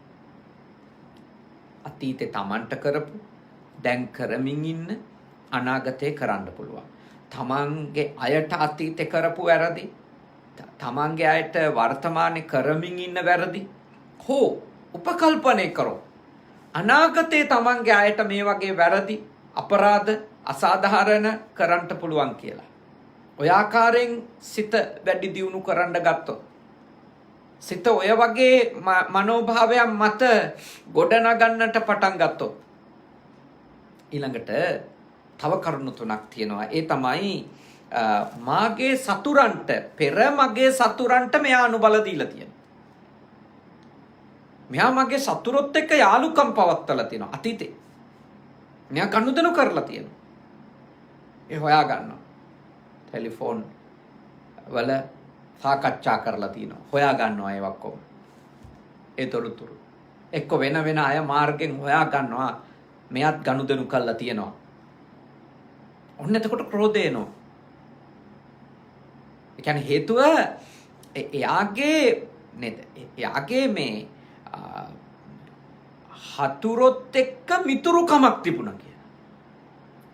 අතීතේ තමන්ට කරපු, දැන් කරමින් ඉන්න, අනාගතේ කරන්න පුළුවන්. තමන්ගේ අයට අතීතේ කරපු වැරදි, තමන්ගේ අයට වර්තමානයේ කරමින් ඉන්න වැරදි හෝ උපකල්පනය කරෝ. අනාගතේ තමන්ගේ අයට මේ වගේ වැරදි, අපරාධ, අසාධාරණ කරන්න පුළුවන් කියලා. ඔය ආකාරයෙන් සිත වැඩි දියුණු කරන්න ගත්තොත්, සිත ඔය වගේ මනෝභාවයන් මත ගොඩනගන්නට පටන් ගත්තොත් ඊළඟට තව කරුණු 3ක් තියෙනවා. ඒ තමයි මාගේ සතුරන්ට, පෙර මගේ සතුරන්ට මෙයා අනුබල දීලා තියෙනවා. මෙයා මගේ සතුරොත් එක්ක යාළුකම් පවත්වලා තියෙනවා අතීතේ. මෙයා ගනුදෙනු කරලා තියෙනවා. ඒ හොයා ගන්නවා. ටෙලිෆෝන් වල සාකච්ඡා කරලා තියෙනවා. හොයා ගන්නවා ඒවා කොහොම. ඒ තොරතුරු එක්ක වෙන අය මාර්ගෙන් හොයා ගන්නවා. මෙයාත් ගනුදෙනු කරලා තියෙනවා. ඔන්න එතකොට ක්‍රෝධය එනවා. ඒ කියන්නේ හේතුව එයාගේ මේ හතුරොත් එක්ක මිතුරුකමක් තිබුණා කියලා.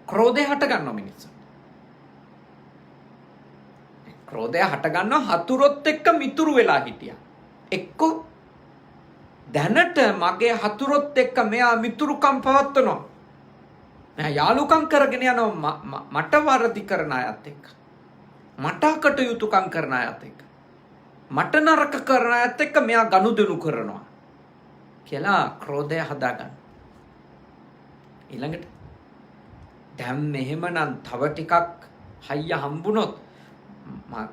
ක්‍රෝධය හට ගන්නවා මිනිස්සු. ක්‍රෝධය හට ගන්නවා හතුරොත් එක්ක මිතුරු වෙලා හිටියා. එක්ක දැනට මගේ හතුරොත් එක්ක මෙයා මිතුරුකම් පවත්වනවා. මෙයා යාළුකම් කරගෙන යනවා මට වරදි කරන අයත් එක්ක. මට කටයුතුකම් කරන අයත් එක්ක. මට නරක කරන අයත් එක්ක මෙයා ගනුදෙනු කරනවා කියලා ක්‍රෝධය හදාගන්න. ඊළඟට දැන් මෙහෙමනම් තව ටිකක් හයිය හම්බුනොත්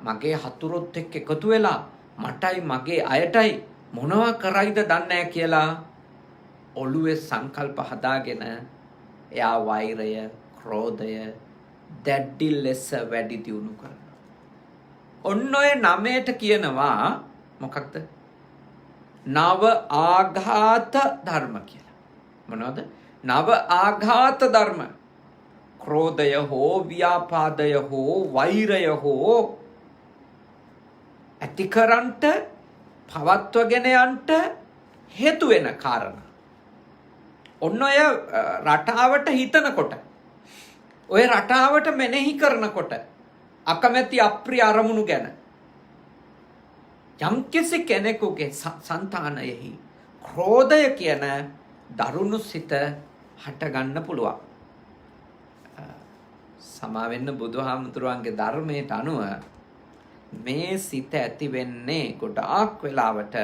මගේ හතුරොත් එක්ක එකතු වෙලා මටයි මගේ අයටයි මොනවා කරයිද දන්නේ නැහැ කියලා ඔළුවේ සංකල්ප හදාගෙන එයා වෛරය, ක්‍රෝධය දැඩි ලෙස වැඩි දියුණු කරනවා. ඔන්න ඔය 9ට කියනවා මොකක්ද? නව ආඝාත ධර්ම කියලා. මොනවද? නව ආඝාත ධර්ම. ක්‍රෝධය හෝ ව්‍යාපාදය හෝ වෛරය හෝ ඇතිකරන්ට පවත්වගෙන යන්ට හේතු වෙන කාරණා. ඔන්න ඔය රටාවට හිතනකොට, ඔය රටාවට මෙනෙහි කරනකොට අකමැති අප්‍රිය අරමුණු ගැන යම්කිසි කෙනෙකුගේ సంతානයෙහි ක්‍රෝධය කියන දරුණු සිත හටගන්න පුළුවන්. සමා වෙන්න බුදුහාමුදුරුවන්ගේ ධර්මයට අනුව මේ සිත ඇති වෙන්නේ ගොඩාක් වෙලාවට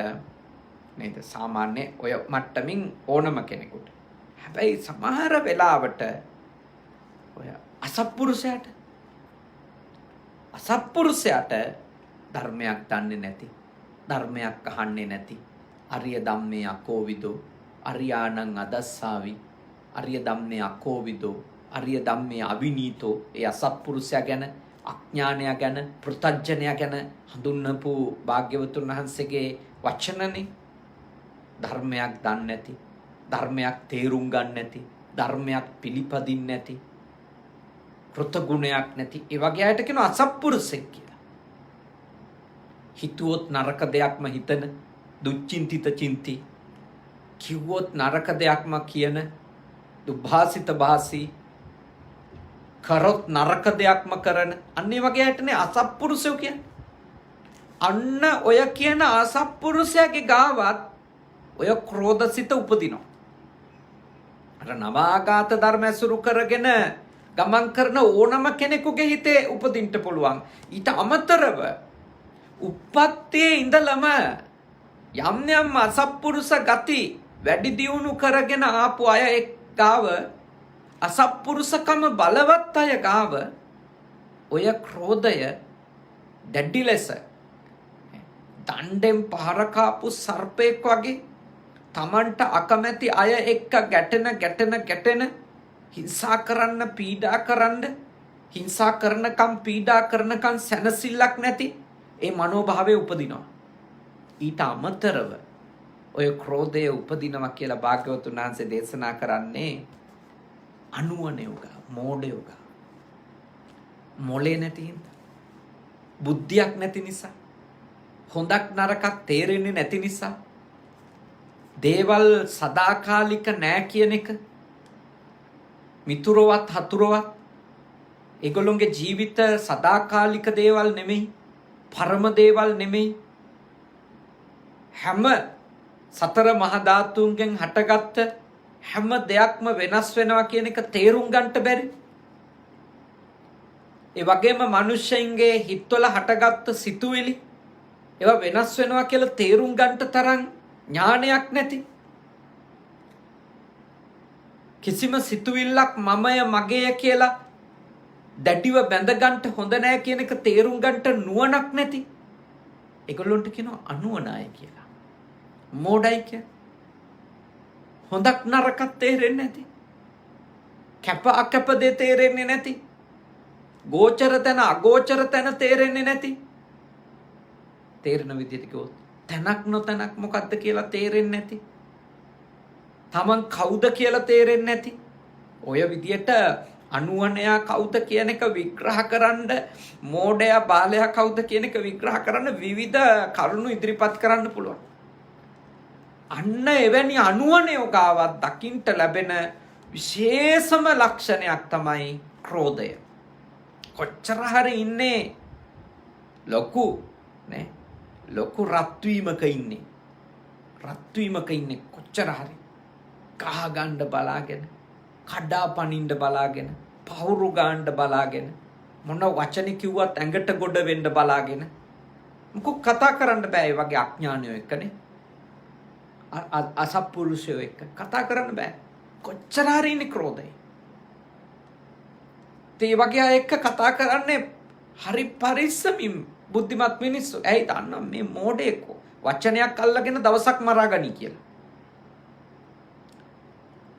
නේද? සාමාන්‍ය ඔය මට්ටමින් ඕනම කෙනෙකුට. හැබැයි සමහර වෙලාවට ඔය අසත්පුරුෂයාට ධර්මයක් දන්නේ නැති, ධර්මයක් අහන්නේ නැති, අරිය ධම්මේ අකෝවිදෝ, අරියාණං අදස්සාවි, අරිය ධම්මේ අකෝවිදෝ, අරිය ධම්මේ අවිනීතෝ. ඒ අසත්පුරුෂයා ගැන, අඥානය ගැන, පෘතජ්ජනය ගැන හඳුන්වපු භාග්‍යවතුන් වහන්සේගේ වචනනේ. ධර්මයක් දන්නේ නැති, ධර්මයක් තේරුම් ගන්න නැති, ධර්මයක් පිළිපදින්නේ නැති, කෘතගුණයක් නැති, ඒ වගේ අයට කියනවා අසත්පුරුෂෙක් කියලා. හිතුවොත් නරක දෙයක්ම හිතන, දුච්චින්තිත චින්ති කිව්වොත් නරක දෙයක්ම කියන දුභාසිත භාසී කරොත් නරක දෙයක්ම කරන අන්න ඒ වගේ අයටනේ අසත්පුරුෂයෝ කියන්නේ. අන්න ඔය කියන අසත්පුරුෂයාගේ ගාවත් ඔය ක්‍රෝධසිත උපදිනවා. අර නවාගාත ධර්ම ඇසුරු කරගෙන ගමන් කරන ඕනම කෙනෙකුගේ හිතේ උපදින්න පුළුවන්. ඊට අමතරව උප්පත්තියේ ඉඳලම යම් යම් අසත්පුරුෂ ගති වැඩි දියුණු කරගෙන ආපු අය එක්ගාව අසත්පුරුෂකම බලවත් අය ගාව ඔය ක්‍රෝධය දැඩි ලෙස දණ්ඩෙන් පහර කාපු සර්පෙක් වගේ තමන්ට අකමැති අය එක්ක ගැටෙන හිංසා කරන්න පීඩා කරන්න හිංසා කරනකම් පීඩා කරනකම් සැනසෙල්ලක් නැති ඒ මනෝභාවය උපදිනවා. ඊට අමතරව ඔය ක්‍රෝධය උපදිනවා කියලා භාග්‍යවතුන් වහන්සේ දේශනා කරන්නේ අනුවණයෝගා මෝඩයෝගා මොලේ නැති හින්දා බුද්ධියක් නැති නිසා හොඳක් නරකක් තේරෙන්නේ නැති නිසා දේවල් සදාකාලික නෑ කියන එක මිතුරවත් හතුරවත් ඒගොල්ලොන්ගේ ජීවිත සදාකාලික දේවල් නෙමෙයි පරම දේවල් නෙමෙයි හැම සතර මහා ධාතුන්ගෙන් හටගත්ත හැම දෙයක්ම වෙනස් වෙනවා කියන එක තේරුම් ගන්නට බැරි. ඒ වගේම මිනිස්සුන්ගේ හිතවල හටගත්ත සිතුවිලි ඒවා වෙනස් වෙනවා කියලා තේරුම් ගන්නට තරම් ඥානයක් නැති. කිසිම සිතුවිල්ලක් මමය මගේය කියලා දැඩිව බැඳ ගන්නට හොඳ නැහැ කියන එක තේරුම් ගන්නට නුවණක් නැති. ඒගොල්ලොන්ට කියනවා අනුවණයි කියලා. මෝඩයි කියලා. හොඳක් නරකක් තේරෙන්නේ නැති. කැප අකැප දේ තේරෙන්නේ නැති. ගෝචර තැන අගෝචර තැන තේරෙන්නේ නැති. තේරෙන විදිහට කිව්වොත් තැනක් නොතැනක් මොකද්ද කියලා තේරෙන්නේ නැති. තමන් කවුද කියලා තේරෙන්නේ නැති. ඔය විදිහට අනුවණයා කවුද කියන එක විග්‍රහ කරන්න මෝඩයා බාලයා කවුද කියන එක විග්‍රහ කරන්න විවිධ කරුණු ඉදිරිපත් කරන්න පුළුවන්. අන්න එවැනි අනුවණයෝ ගාවත් දකින්ට ලැබෙන විශේෂම ලක්ෂණයක් තමයි ක්‍රෝධය. කොච්චර හරි ඉන්නේ ලොකු නේ ලොකු රත් වීමක ඉන්නේ කොච්චර හරි කහ ගන්න බලාගෙන කඩා පනින්න බලාගෙන පවුරු ගන්න බලාගෙන මොන වචන කිව්වත් ඇඟට ගොඩ වෙන්න බලාගෙන මොකක් කතා කරන්න බෑ. ඒ වගේ අඥානයෝ එක්කනේ අසත්පුරුෂයෝ එක්ක කතා කරන්න බෑ. කොච්චර හරි ඉන්නේ ක්‍රෝධය. ඒ වගේ අය එක්ක කතා කරන්නේ හරි පරිස්සමින් බුද්ධිමත් මිනිස්සු. ඇයි දන්නා මේ මෝඩයෙක් වචනයක් අල්ලගෙන දවසක් මරාගනි කියලා.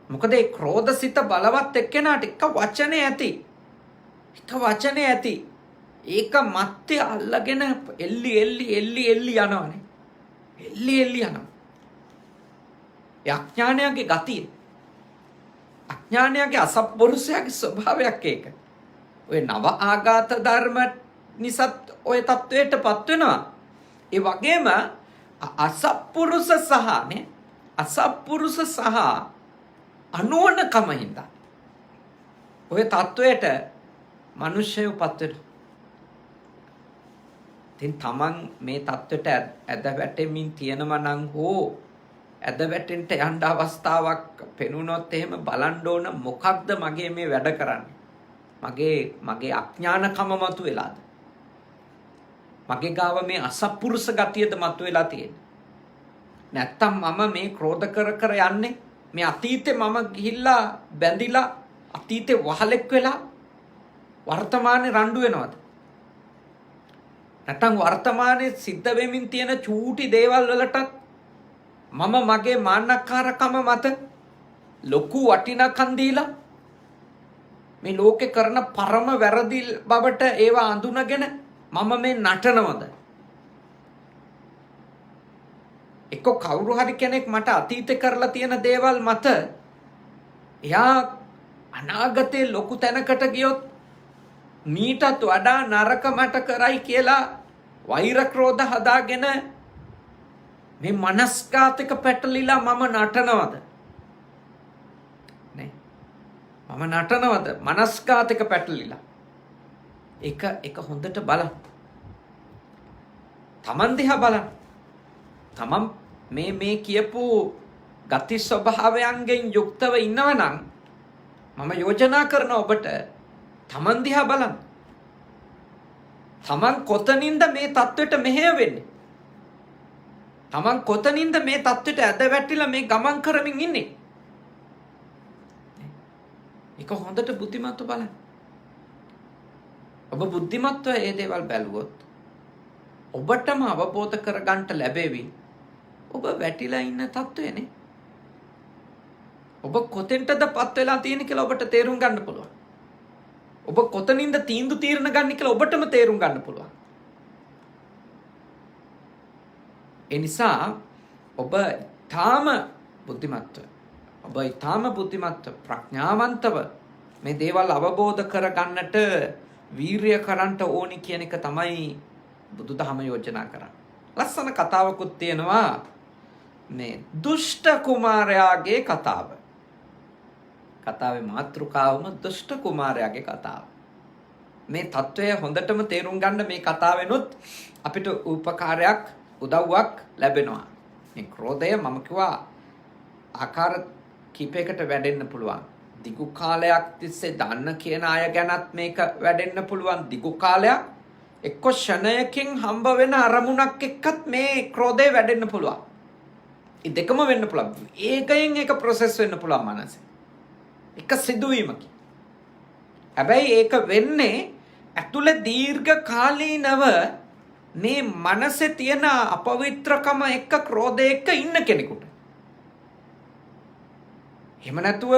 මොකද ඒ ක්‍රෝධසිත බලවත් එක්කෙනාට එක වචනේ ඇති. ඒක මැත්තේ අල්ලගෙන එල්ලි යනවනේ. එල්ලි යනවා. අඥානයගේ ගතිය. අඥානයගේ අසත්පුරුෂයාගේ ස්වභාවයක් ඒක. ඔය නව ආඝාත ධර්ම නිසත් ඔය තත්වයටපත් වෙනවා. ඒ වගේම අසත්පුරුෂ සහ අනුවණකම හින්දා ඔය තත්වයට මිනිස්සුපත් වෙනවා. ඉතින් තමන් මේ තත්වයට ඇද වැටෙමින් තියෙනවා නම් හෝ ඇද වැටෙන්න යන්න අවස්ථාවක් පෙනුනොත් එහෙම බලන්න ඕන මොකක්ද මගේ මේ වැඩ කරන්නේ. මගේ අඥානකම මතුවෙලාද? මගේ ගාව මේ අසත්පුරුෂ ගතියද මතුවෙලා තියෙන්නේ? නැත්තම් මම මේ ක්‍රෝධ කර යන්නේ මේ අතීතේ මම ගිහිල්ලා බැඳිලා අතීතේ වහලෙක් වෙලා වර්තමානයේ රණ්ඩු වෙනවද? නැත්තම් වර්තමානයේ සිද්ධ වෙමින් තියෙන චූටි දේවල් වලට මම මගේ මාන්නකාරකම මත ලොකු වටිනාකම් දීලා මේ ලෝකේ කරන පරම වැරදි බවට ඒවා අඳුනගෙන මම මේ නටනවද? එක්ක කවුරු හරි කෙනෙක් මට අතීතේ කරලා තියෙන දේවල් මත එයා අනාගතේ ලොකු තැනකට ගියොත් මීටත් වඩා නරක මට කරයි කියලා වෛර ක්‍රෝධ හදාගෙන මේ මනස්ගාතික පැටලිලා මම නටනවද? නේ? මම නටනවද? මනස්ගාතික පැටලිලා. එක හොඳට බලන්න. තමන් දිහා බලන්න. තමන් මේ කියපු ගති ස්වභාවයන්ගෙන් යුක්තව ඉන්නවනම් මම යෝජනා කරන ඔබට තමන් දිහා බලන්න. තමන් කොතනින්ද මේ தത്വෙට මෙහෙය වෙන්නේ? තමන් කොතනින්ද මේ தത്വෙට ඇද වැටිලා මේ ගමන් කරමින් ඉන්නේ? ඒක හොඳට බුද්ධිමත්ව බලන්න. ඔබ බුද්ධිමත්ව ඒ දේවල් බැලුවොත් ඔබටම අවබෝධ කරගන්න ලැබෙවි ඔබ වැටිලා ඉන්න தത്വෙනේ. ඔබ කොතෙන්ටදපත් වෙලා තියෙන කියලා ඔබට තේරුම් ගන්න පුළුවන්. ඔබ කොතනින්ද තීන්දුව తీරන ගන්න කියලා ඔබටම තේරුම් ගන්න පුළුවන්. ඒ නිසා ඔබ ඊටාම බුද්ධිමත්ව ප්‍රඥාවන්තව මේ දේවල් අවබෝධ කරගන්නට වීරිය කරන්ට ඕනි කියන එක තමයි බුදුදහම යෝජනා කරන්නේ. ලස්සන කතාවකුත් තියෙනවා මේ දුෂ්ට කුමාරයාගේ කතාව. කතාවේ මාතෘකාවම දුෂ්ට කුමාරයාගේ කතාව. මේ తত্ত্বය හොඳටම තේරුම් ගන්න මේ කතාවෙනුත් අපිට උපකාරයක් උදව්වක් ලැබෙනවා. මේ ක්‍රෝධය මම කිව්වා ආකාර කීපයකට වැඩෙන්න පුළුවන්. දිගු කාලයක් තිස්සේ දන්න කියන අය ගැනත් මේක වැඩෙන්න පුළුවන්. දිගු කාලයක් එක්ක ෂණයකින් හම්බ වෙන අරමුණක් එක්කත් මේ ක්‍රෝධය වැඩෙන්න පුළුවන්. ඒ දෙකම වෙන්න පුළුවන්. ඒකයෙන් ඒක ප්‍රොසෙස් වෙන්න පුළුවන් මනසේ. එක සිදුවීමකින්. හැබැයි ඒක වෙන්නේ ඇතුළේ දීර්ඝ කාලීනව මේ මනසේ තියෙන අපවිත්‍රකම එක්ක ක්‍රෝධය එක්ක ඉන්න කෙනෙකුට. එහෙම නැතුව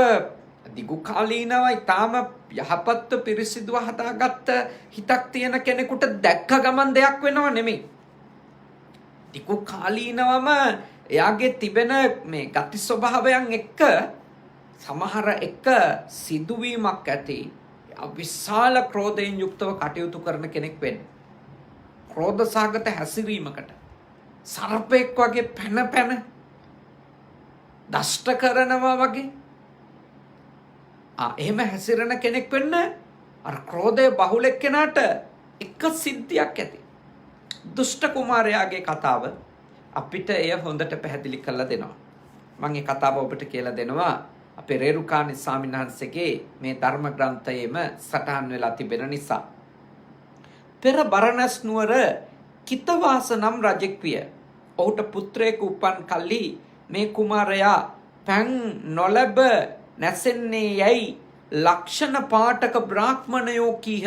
දිගු කාලීනව ඊටාම යහපත්ව පිරිසිදුව හදාගත්ත හිතක් තියෙන කෙනෙකුට දැක්ක ගමන් දෙයක් වෙනව නෙමෙයි. දිගු කාලීනවම එයාගේ තිබෙන මේ ගති ස්වභාවයන් එක්ක සමහර එක සිදුවීමක් ඇති විශාල ක්‍රෝධයෙන් යුක්තව කටයුතු කරන කෙනෙක් වෙන්න. ක්‍රෝධ සහගත හැසිරීමකට සර්පෙක් වගේ පැන දෂ්ට කරනවා වගේ එහෙම හැසිරෙන කෙනෙක් වෙන්න අර ක්‍රෝධය බහුල එක්කෙනාට එක සිද්ධියක් ඇති. දුෂ්ට කුමාරයාගේ කතාව අපිට එය හොඳට පැහැදිලි කරලා දෙනවා. මම ඒ කතාව ඔබට කියලා දෙනවා. අපේ රේරුකාණී ස්වාමීන් වහන්සේගේ මේ ධර්ම ග්‍රන්ථයේම සටහන් වෙලා තිබෙන නිසා. පෙර බරණැස් නුවර කිතවාස නම් රජෙක් විය. ඔහුට පුත්‍රයෙකු උපන් කල්ලි මේ කුමාරයා පැන් නොලැබ නැසෙන්නේ යයි ලක්ෂණ පාඨක බ්‍රාහ්මණයෝ කීහ.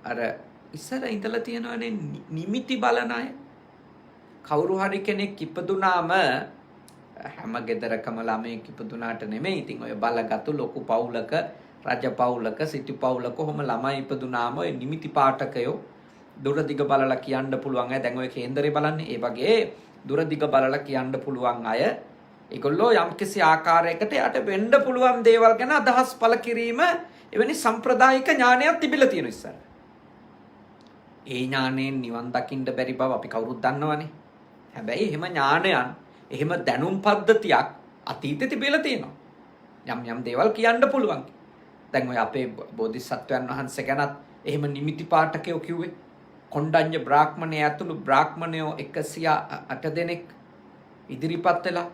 අර ඉස්සර ඉඳලා තියෙනවනේ නිමිති බලන අය. කවුරු හරි කෙනෙක් ඉපදුනාම හැම ගෙදරකම ළමයෙක් ඉපදුනාට නෙමෙයි. ඉතින් ඔය බලගත්තු ලොකු පවුලක රජ පවුලක සිටු පවුලක කොහොම ළමයි ඉපදුනාම ඔය නිමිති පාඨකයෝ දුර දිග බලලා කියන්න පුළුවන් අය. දැන් ඔය කේන්දරේ බලන්නේ ඒ වගේ දුර දිග බලලා කියන්න පුළුවන් අය. ඒගොල්ලෝ යම්කිසි ආකාරයකට යට වෙන්න පුළුවන් දේවල් ගැන අදහස් පළ කිරීම එවැනි සම්ප්‍රදායික ඥානයක් තිබිලා තියෙන ඉස්සර. ඒ ඥාණයෙන් නිවන් දකින්න බැරි බව අපි කවුරුත් දන්නවනේ. හැබැයි එහෙම ඥානයන් එහෙම දැනුම් පද්ධතියක් අතීතේ තිබිලා තියෙනවා. යම් දේවල් කියන්න පුළුවන්. දැන් ඔය අපේ බෝධිසත්වයන් වහන්සේ ගැනත් එහෙම නිමිති පාඨකයෝ කිව්වේ. කොණ්ඩඤ්ඤ බ්‍රාහ්මණය ඇතුළු බ්‍රාහ්මණයෝ 108 දෙනෙක් ඉදිරිපත් වෙලා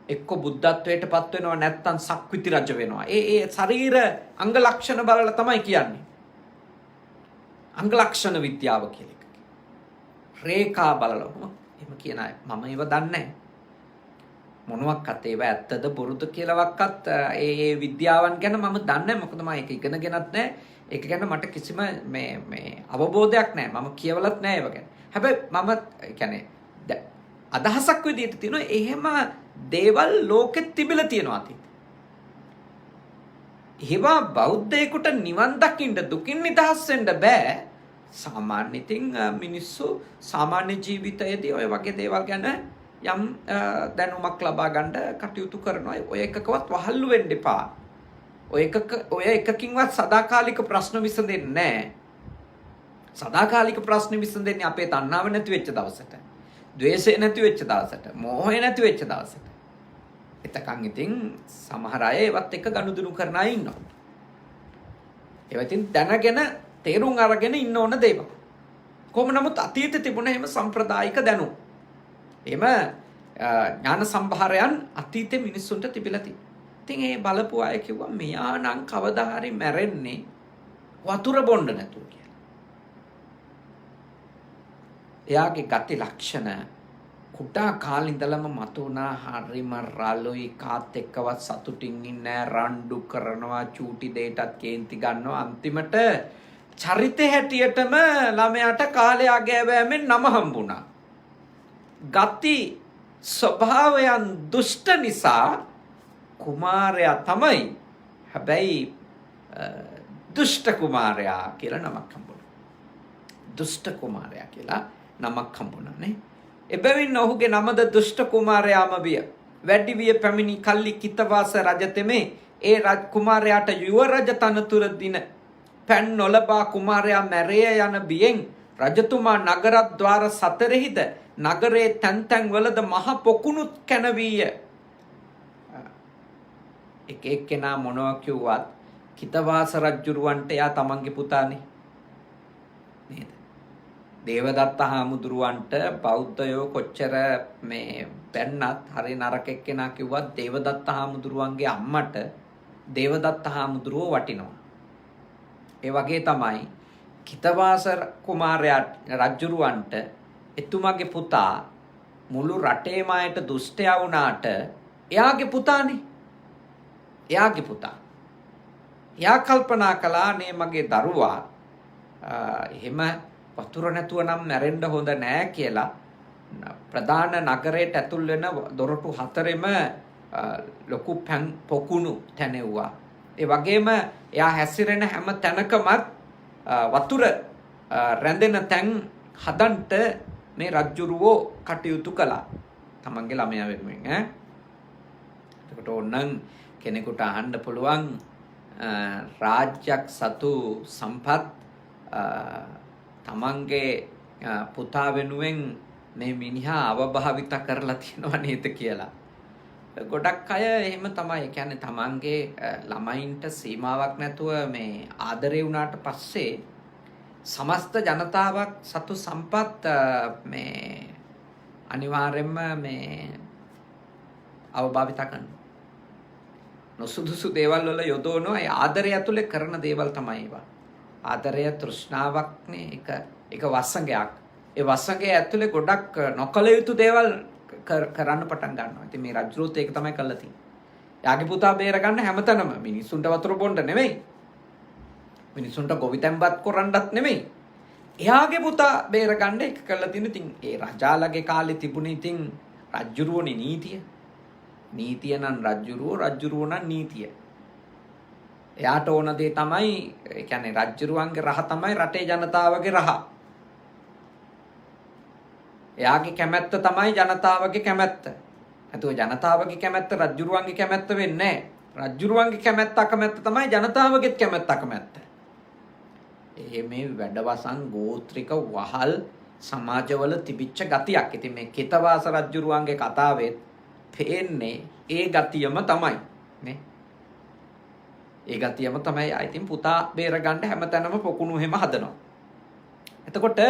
එක්ක බුද්ධත්වයට පත් වෙනවා නැත්නම් සක්විති රජ වෙනවා. ඒ ශරීර අංග ලක්ෂණ බලලා තමයි කියන්නේ. අංග ලක්ෂණ විද්‍යාව කියලා එකක්. රේඛා බලලා එහෙම කියන අය මම ඒව දන්නේ නැහැ. මොනවාක්වත් ඒව ඇත්තද බොරුද කියලාවත් ඒ විද්‍යාවන් ගැන මම දන්නේ නැහැ. මොකද මම ඒක ඉගෙනගෙනත් නැහැ. ඒක ගැන මට කිසිම මේ අවබෝධයක් නැහැ. මම කියවලත් නැහැ ඒව ගැන. හැබැයි මම කියන්නේ අදහසක් විදිහට තියෙනවා එහෙම දේවල් ලෝකෙත් තිබිලා තියෙනවා අතීතේ. ඒවා බෞද්ධයෙකුට නිවන් දකින්න දුකින් නිදහස් වෙන්න බෑ. සාමාන්‍ය ඉතින් මිනිස්සු සාමාන්‍ය ජීවිතයේදී ඔය වගේ දේවල් ගැන යම් දැනුමක් ලබා ගන්න කටයුතු කරනවා. ඔය එකකවත් වහල්ලු වෙන්න එපා. ඔය එකකින්වත් සදාකාලික ප්‍රශ්න විසඳෙන්නේ නැහැ. සදාකාලික ප්‍රශ්න විසඳෙන්නේ අපේ තණ්හාව නැති වෙච්ච දවසට. ද්වේෂය නැති වෙච්ච දවසට, මෝහය නැති වෙච්ච දවසට. එතකන් ඉතින් සමහර අය ඒවත් එක්ක ගනුදෙනු කරන අය ඉන්නවා. ඒවා ඉතින් දැනගෙන තේරුම් අරගෙන ඉන්න ඕන දේවල්. කොහොම නමුත් අතීතේ තිබුණ එහෙම සම්ප්‍රදායික දැනුම්. එහෙම ඥාන සම්භාරයන් අතීතේ මිනිස්සුන්ට තිබිලා තියෙනවා. ඉතින් ඒ බලපු අය කිව්වා මෙයා නම් කවදා හරි මැරෙන්නේ වතුර බොන්න නැතුව කියලා. එයාගේ ගති ලක්ෂණ කුඩා කාලේ ඉඳලම මතුණා. හරිම රළුයි, කාත් එක්කවත් සතුටින් ඉන්නේ, රණ්ඩු කරනවා, චූටි දෙයටත් කේන්ති ගන්නවා. අන්තිමට චරිතේ හැටියටම ළමයාට කාලේ අගෑවෑමෙන් නම හම්බුණා. ගති ස්වභාවයන් දුෂ්ට නිසා කුමාරයා තමයි, හැබැයි දුෂ්ට කුමාරයා කියලා නමක් හම්බුණා. දුෂ්ට කුමාරයා කියලා නමක් හම්බුණා නේ. එබැවින් ඔහුගේ නමද දුෂ්ට කුමාරයාම විය. වැඩි විය පැමිණි කල්ලි කිතවාස රජතෙමේ ඒ රජ කුමාරයාට යුව රජ තනතුර දින පැන් නොලබා කුමාරයා මැරේ යන බියෙන් රජතුමා නගරද්වාර සතරෙහිද නගරේ තැන් තැන් වලද මහ පොකුණුත් කැනවීය. එක එක්කෙනා මොනවා කිව්වත් කිතවාස රජුරවන්ට එයා තමන්ගේ පුතානේ නේද? දේවදත්ත හාමුදුරුවන්ට බෞද්ධයෝ කොච්චර මේ පැන්නත් හරි නරක එක්කෙනා කිව්වත් දේවදත්ත හාමුදුරුවන්ගේ අම්මට දේවදත්ත හාමුදුරුවෝ වටිනවා. ඒ වගේ තමයි කිතවාස කුමාරයා රජුරවන්ට එතුමාගේ පුතා මුළු රටේම අයට දුෂ්ටයා වුණාට එයාගේ පුතානේ. එයාගේ පුතා. එයා කල්පනා කළා නේ මගේ දරුවා එහෙම වතුර නැතුව නම් මැරෙන්න හොඳ නෑ කියලා ප්‍රධාන නගරයට ඇතුල් වෙන දොරටු හතරෙම ලොකු පොකුණු තැනෙව්වා. ඒ වගේම එයා හැසිරෙන හැම තැනකමත් වතුර රැඳෙන තැන් හදන්ට මේ රජුරුවෝ කටයුතු කළා. තමන්ගේ ළමයා වෙනුවෙන් ඈ. එතකොට ඕනනම් කෙනෙකුට අහන්න පුළුවන් රාජ්‍යයක් සතු සම්පත් තමන්ගේ පුතා වෙනුවෙන් මේ මිනිහා අවභාවිත කරලා තියෙනවා නේද කියලා. ගොඩක් අය එහෙම තමයි. ඒ කියන්නේ තමන්ගේ ළමයින්ට සීමාවක් නැතුව මේ ආදරේ වුණාට පස්සේ සමස්ත ජනතාවක් සතු සම්පත් මේ අනිවාර්යයෙන්ම මේ අවභාවිත කරනවා. නොසුදුසු දේවල් වල යොදවනවා. ඒ ආදරය ඇතුලේ කරන දේවල් තමයි ඒවා. ආදරය තෘෂ්ණාවක්නේ. එක වසඟයක්. ඒ වසඟය ඇතුලේ ගොඩක් නොකල යුතු දේවල් කරන්න පටන් ගන්නවා. ඉතින් මේ රජුරුත් ඒක තමයි කළා තියෙන්නේ. යාගේ පුතා බේරගන්න හැමතැනම මිනිස්සුන්ට වතුර බොන්න නෙමෙයි. මිනිස්සුන්ට ගොවිතැන්පත් කරන්නත් නෙමෙයි. එයාගේ පුතා බේරගන්න එක කළා තියෙන. ඉතින් ඒ රජාලගේ කාලේ තිබුණේ ඉතින් රජුරුවනේ නීතිය. නීතිය නම් රජ්ජුරුව නම් නීතිය. එයාට ඕන දේ තමයි, ඒ කියන්නේ රජ්ජුරුවන්ගේ රහ තමයි රටේ ජනතාවගේ රහ. එයාගේ කැමැත්ත තමයි ජනතාවගේ කැමැත්ත. නැතුව ජනතාවගේ කැමැත්ත රජ්ජුරුවන්ගේ කැමැත්ත වෙන්නේ නැහැ. රජ්ජුරුවන්ගේ කැමැත්ත අකමැත්ත තමයි ජනතාවගේත් කැමැත්ත අකමැත්ත. මේ වැඩවසන් ගෝත්‍රික වහල් සමාජවල තිබිච්ච ගතියක්. ඉතින් මේ කිතවාස රජ්ජුරුවන්ගේ කතාවෙත් පේන්නේ ඒ ගතියම තමයි නේ. ඒ ගතියම තමයි. ඉතින් පුතා බේරගන්න හැමතැනම පොකුණු හැම හදනවා. එතකොට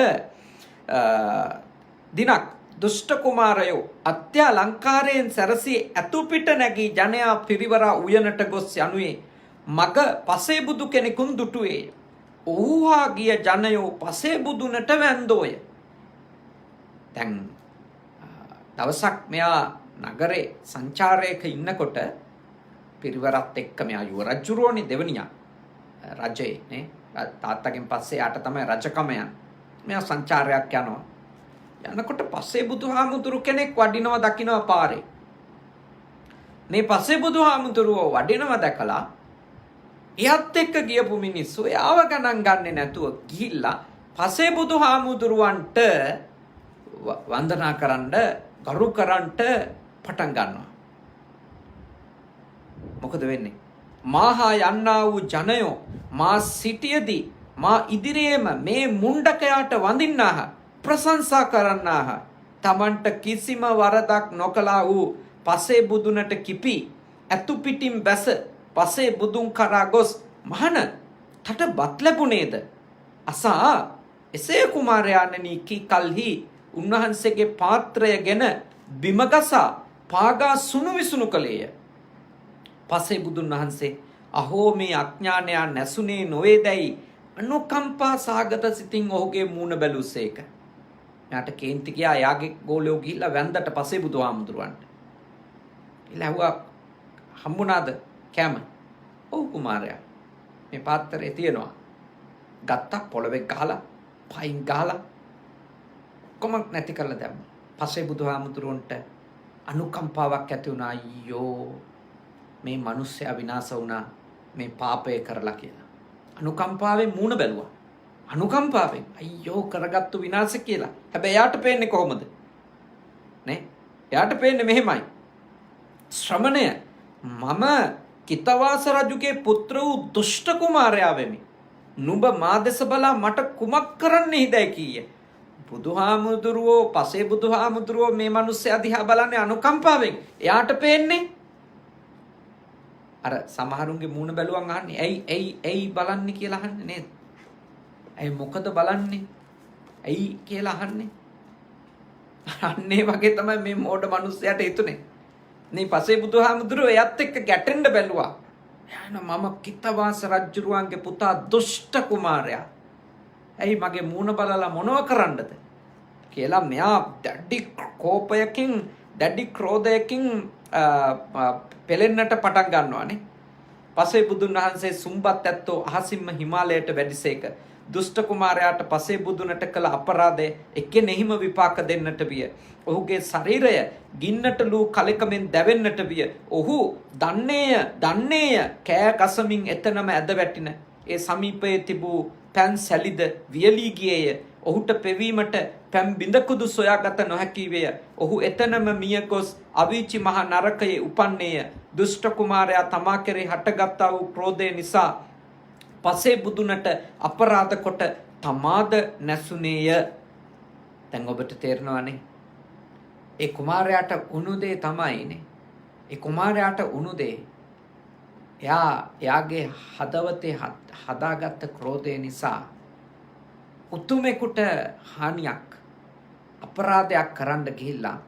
දිනක් දුෂ්ට කුමාරයෝ අත්‍යලංකාරයෙන් සැරසී ඇතුපිට නැගී ජනයා පිරිවරා උයනට ගොස් යනුවේ මග පසේබුදු කෙනෙකුන් දුටුවේ. ඔහුහා ගිය ජනයෝ පසේබුදුනට වැන්දෝය. දැන් දවසක් මෙයා නගරේ සංචාරයක ඉන්නකොට පිරිවරත් එක්ක මෙයා යුව රජුරෝනේ දෙවනියා රජේ නේ. තාත්තගෙන් පස්සේ යාට තමයි රජකම යන්නේ. මෙයා සංචාරයක් යනවා. යනකොට පස්සේ බුදුහාමුදුරු කෙනෙක් වඩිනවා දකින්නවා පාරේ. මේ පස්සේ බුදුහාමුදුරුව වඩිනවා දැකලා එයත් එක්ක ගියපු මිනිස්සු එයාව ගණන් ගන්නේ නැතුව ගිහිල්ලා පස්සේ බුදුහාමුදුරුවන්ට වන්දනා කරන්න ගරු කරන්නට පටන් ගන්නවා. මොකද වෙන්නේ? මාහා යන්නා වූ ජනයෝ මා සිටියදී මා ඉදිරියේම මේ මුණ්ඩකයාට වඳින්නාහ, ප්‍රශංසා කරන්නාහ. තමන්ට කිසිම වරදක් නොකලා වූ පසේ බුදුනට කිපි ඇතු පිටින් බැස පසේ බුදුන් කරා ගොස් මහන තට බත් ලැබුණේද අසා එසේ කුමාරයාණනි කී කල්හි උන්වහන්සේගේ පාත්‍රයගෙන බිමගසා පාගා සුණු විසුණු කළේය. පසේ බුදුන් වහන්සේ අහෝ මේ අඥානයා නැසුනේ නොවේදැයි අනුකම්පා සාගත සිතින් ඔහුගේ මූණ බැලුසේක. යාට කේන්ති ගියා යාගේ ගෝලයෝ ගිහිල්ලා වැන්දට පසේ බුදුහාමුදුරුවන්ට. ඊළඟ ඇහුවා හම්බුණාද කෑම? ඔව් කුමාරයා. මේ පාත්‍රයේ තියෙනවා. ගත්තා පොළවේ ගහලා පයින් ගහලා කොමක් නැති කරලා දැම්මා. පසේ බුදුහාමුදුරුවන්ට අනුකම්පාවක් ඇති වුණා. අයියෝ මේ මිනිස්සයා විනාශ වුණා මේ පාපය කරලා කියලා. අනුකම්පාවෙන් මූණ බැලුවා. අනුකම්පාවෙන් අයියෝ කරගත්තු විනාශ කියලා. හැබැයි යාට පේන්නේ කොහොමද? නේ? යාට පේන්නේ මෙහෙමයි. ශ්‍රමණය මම කිතවාස රජුගේ පුත්‍ර වූ දුෂ්ට කුමාරයා වෙමි. නුඹ මා දෙස බලා මට කුමක් කරන්න හිතයි කීය. බුදුහාමුදුරුවෝ පසේ බුදුහාමුදුරුවෝ මේ මිනිස්සයා දිහා බලන්නේ අනුකම්පාවෙන්. එයාට පේන්නේ අර සමහරුන්ගේ මූණ බැලුවන් අහන්නේ ඇයි බලන්නේ කියලා අහන්නේ නේද? ඇයි මොකද බලන්නේ? ඇයි කියලා අහන්නේ. අන්නේ වගේ තමයි මේ මෝඩ මිනිස්සයාට හිතුනේ. මේ පසේ බුදුහාමුදුරුවෝ එයත් එක්ක ගැටෙන්න බැලුවා. යන මම කිතවාස රජුරුවන්ගේ පුතා දුෂ්ට කුමාරයා. ඇයි මගේ මූණ බලලා මොනව කරන්නද කියලා මෙයා දැඩි කෝපයකින් දැඩි ක්‍රෝධයකින් පෙලෙන්නට පටන් ගන්නවානේ. පසේ බුදුන් වහන්සේ සුම්බත් ඇත්තෝ අහසින්ම හිමාලයට වැඩිසේක. දුෂ්ට කුමාරයාට පසේ බුදුනට කළ අපරාධය එක්කෙනෙහිම විපාක දෙන්නට විය. ඔහුගේ ශරීරය ගින්නට ලූ කලකමින් දැවෙන්නට විය. ඔහු දන්නේය කෑ ගසමින් එතනම ඇද වැටින ඒ සමීපයේ තිබූ පැන් සැලිද වියලී ගියේය. ඔහුට පෙවීමට පැම් බිඳකුදු සොයාගත නොහැකි වේය. ඔහු එතනම මිය ගොස් අවීචි මහ නරකයේ උපන්නේය. දුෂ්ට කුමාරයා තමා කෙරෙහි හටගත්තා වූ ක්‍රෝධය නිසා පසේ බුදුනට අපරාධ කොට තමාද නැසුනේය. දැන් ඔබට තේරෙනවානේ ඒ කුමාරයාට උණු දේ තමයිනේ. ඒ කුමාරයාට උණු දේ එයාගේ හදවතේ හදාගත්ත ක්‍රෝධය නිසා උතුමෙකුට හානියක් අපරාධයක් කරන්න ගිහිල්ලා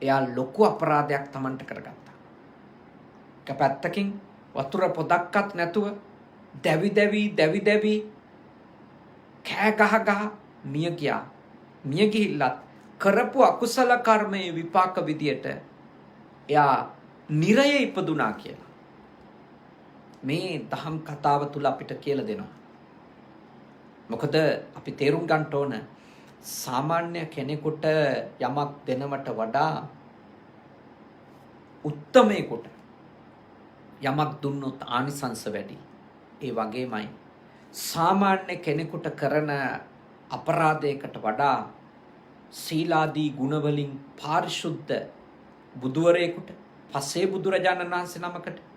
එයා ලොකු අපරාධයක් Tamanට කරගත්තා. එක පැත්තකින් වතුර පොදක්වත් නැතුව දැවි කෑ ගහ මිය ගියා. මිය ගිහිල්ලත් කරපු අකුසල කර්මයේ විපාක විදියට එයා නිරයේ ඉපදුනා කියලා මේ දහම් කතාව තුල අපිට කියලා දෙනවා. මොකද අපි තේරුම් ගන්න ඕන සාමාන්‍ය කෙනෙකුට යමක් දෙනවට වඩා උත්තමයෙකුට යමක් දුන්නොත් ආනිසංස වැඩි. ඒ වගේමයි සාමාන්‍ය කෙනෙකුට කරන අපරාධයකට වඩා සීලාදී ගුණවලින් පාරිශුද්ධ බුදුවරයෙකුට පසේ බුදුරජාණන් වහන්සේ නමකට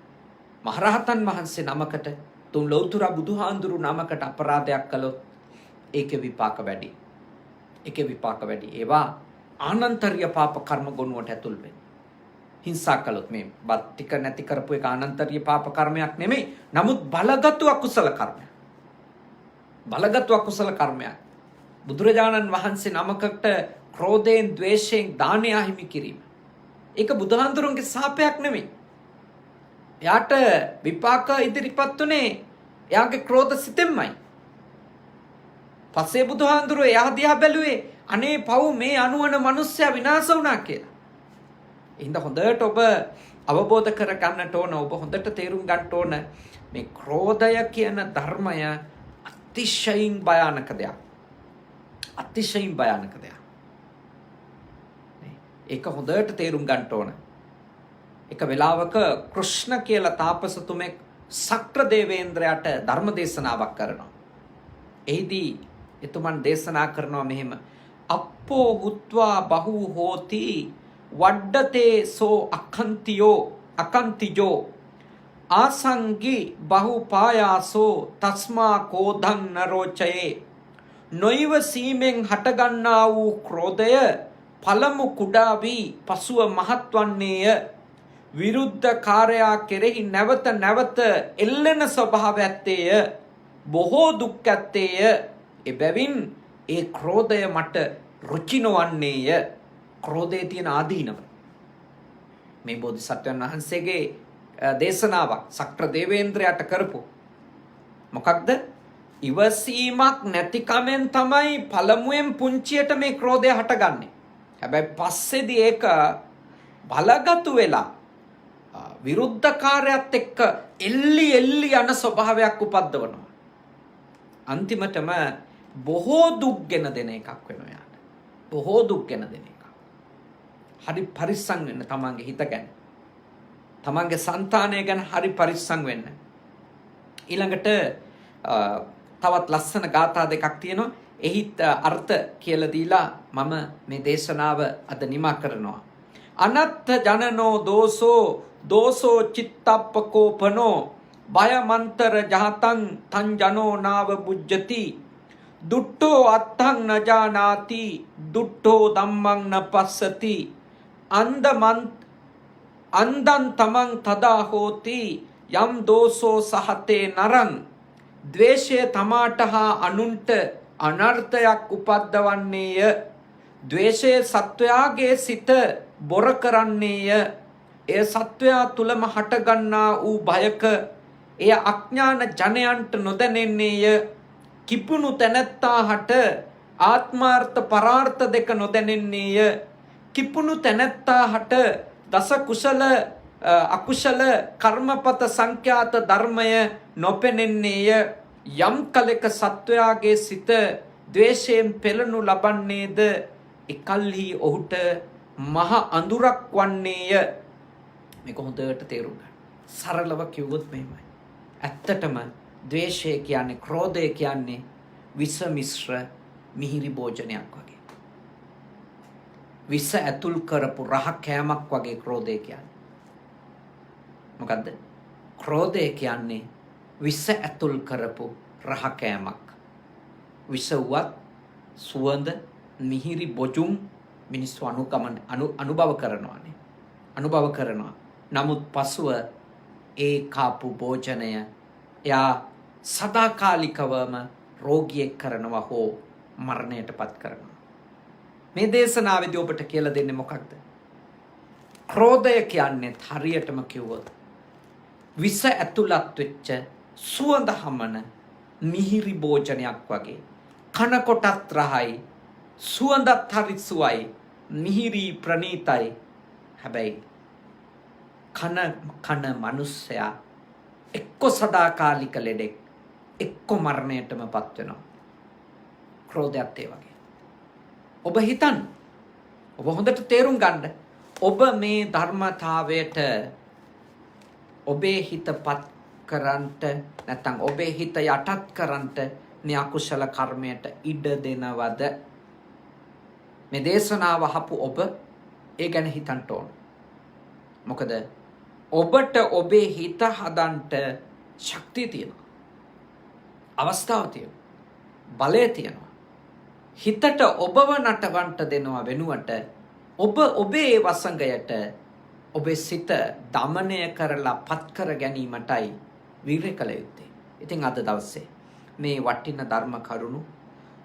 මහරහතන් වහන්සේ නමකට තුන් ලෞතර බුදුහාඳුරු නමකට අපරාධයක් කළොත් ඒකේ විපාක වැඩි. ඒවා ආනන්තරීය පාප කර්ම ගොනුවට ඇතුල් වෙන්නේ. හිංසා කළොත් මේ බත් ටික නැති කරපු එක ආනන්තරීය පාප කර්මයක් නෙමෙයි. නමුත් බලගත් අකුසල කර්මයක්. බුදුරජාණන් වහන්සේ නමකට ක්‍රෝධයෙන් ද්වේෂයෙන් දානය හිමි කිරීම. ඒක බුදුහාඳුරුන්ගේ සාපයක් නෙමෙයි. එයාට විපාක ඉදිරිපත් උනේ එයාගේ ක්‍රෝධ සිතෙන්මයි. පස්සේ බුදුහාඳුරුවෝ එයා දිහා බැලුවේ අනේ පව් මේ අනුවන මිනිස්සයා විනාශ වුණා කියලා. එහෙනම් හොඳට ඔබ අවබෝධ කර ගන්නට ඕන. ඔබ හොඳට තේරුම් ගන්නට ඕන මේ ක්‍රෝධය කියන ධර්මය අතිශයින් භයානක දෙයක්. ඒක හොඳට තේරුම් ගන්නට ඕන. එක වෙලාවක කෘෂ්ණ කියලා තාපසතුමෙක් සක්‍ර දේවේන්ද්‍රයාට ධර්ම දේශනාවක් කරනවා. එහිදී එතුමන් දේශනා කරනවා මෙහෙම අප්පෝ හුත්වා බහු හෝති වඩ්ඩතේ සෝ අකන්තිජෝ ආසංගි බහු පායාසෝ තස්මා කෝධං නරෝචයේ නොයිව සීමෙන් හටගන්නා වූ ක්‍රෝධය පළමු කුඩා වී පසුව මහත් වන්නේය. විරුද්ධ කාර්යයා කෙරෙහි නැවත නැවත එල්ලෙන ස්වභාව ඇත්තේය. බොහෝ දුක් ඇත්තේය. එබැවින් ඒ ක්‍රෝධය මට රුචි නොවන්නේය. ක්‍රෝධයේ තියෙන ආදීනව මේ බෝධිසත්වයන් වහන්සේගේ දේශනාවක් සක්‍ර දේවේන්ද්‍රයාට කරපු මොකක්ද? ඉවසීමක් නැතිකමෙන් තමයි පළමුවෙන් පුංචියට මේ ක්‍රෝධය හටගන්නේ. හැබැයි පස්සේදී ඒක බලගතු වෙලා විරුද්ධකාරයත් එක්ක එල්ලි යන ස්වභාවයක් උපද්දවනවා. අන්තිමටම බොහෝ දුක් ගෙන දෙන එකක් වෙනවා යාට. බොහෝ දුක් ගෙන දෙන එකක්. හරි පරිස්සම් වෙන්න තමන්ගේ හිත ගැන. තමන්ගේ సంతානය ගැන හරි පරිස්සම් වෙන්න. ඊළඟට තවත් ලස්සන ගාථා දෙකක් තියෙනවා. එහිත් අර්ථ කියලා දීලා මම මේ දේශනාව අද නිමා කරනවා. අනත්ථ ජනනෝ දෝසෝ චිත්තප්පකෝපනෝ භයමන්තර ජහතං තං ජනෝ නාව බුජ්ජති දුට්ඨෝ අත්තං නජානාති දුට්ඨෝ ධම්මං නපස්සති අන්දං තමං තදා හෝති යම් දෝසෝ සහතේ නරං ද්වේෂය තමාට හා අනුන්ට අනර්ථයක් උපද්දවන්නේය. ද්වේෂය සත්වයාගේ සිත බොර කරන්නේය. එය සත්වයා තුලම හටගන්නා වූ භයක එය අඥාන ජනයන්ට නොදැනෙන්නේය. කිපුණු තැනැත්තා හට ආත්මාර්ථ පරාර්ථ දෙක නොදැනෙන්නේය. කිපුණු තැනැත්තා හට දස කුසල අකුසල කර්මපත සංඛ්‍යාත ධර්මය නොපෙනෙන්නේය. යම් කලක සත්වයාගේ සිත ද්වේෂයෙන් පෙළනු ලබන්නේද එකල්හි ඔහුට මහ අඳුරක් වන්නේය. මේක හොඳට තේරුම් ගන්න. සරලව කිව්වොත් මෙහෙමයි. ඇත්තටම ද්වේෂය කියන්නේ ක්‍රෝධය කියන්නේ විස මිශ්‍ර මිහිරි භෝජනයක් වගේ. විස ඇතුල් කරපු රහ කෑමක් වගේ ක්‍රෝධය කියන්නේ. මොකද්ද? ක්‍රෝධය කියන්නේ විස ඇතුල් කරපු රහ කෑමක්. විස වුවත් සුවඳ මිහිරි බොජුම් මිනිස්සු අනුභව කරනවානේ. අනුභව කරනවා. නමුත් පසුව ඒ කාපු භෝජනය එයා සදාකාලිකවම රෝගියෙක් කරනවා හෝ මරණයටපත් කරනවා. මේ දේශනාවේදී ඔබට කියලා දෙන්නේ මොකක්ද? ක්‍රෝධය කියන්නේ හරියටම කිව්වොත් විස ඇතුළත් වෙච්ච සුවඳ හමන මිහිරි භෝජනයක් වගේ. කනකොටත් රහයි, සුවඳත් හරි සුවයි, මිහිරි ප්‍රණීතයි. හැබැයි කන මනුස්සයා එක්ක සදාකාලික ලෙඩෙක්, එක්ක මරණයටමපත් වෙනවා. ක්‍රෝධයත් ඒ වගේ. ඔබ හිතන්න, ඔබ හොඳට තේරුම් ගන්න. ඔබ මේ ධර්මතාවයට ඔබේ හිතපත් කරන්ට නැත්නම් ඔබේ හිත යටත් කරන්ට මේ අකුසල කර්මයට ඉඩ දෙනවද? මේ දේශනාව අහපු ඔබ ඒ ගැන හිතන්න ඕන. මොකද ඔබට ඔබේ හිත හදන්ට ශක්තිය තියෙනවා. අවස්ථාව තියෙනවා. බලය තියෙනවා. හිතට ඔබව නටවන්ට දෙනවා වෙනුවට ඔබ ඔබේ වසඟයට ඔබේ සිත දමනය කරලා පත් කර ගැනීමටයි වීරිය කළ යුත්තේ. ඉතින් අද දවසේ මේ වටින ධර්ම කරුණු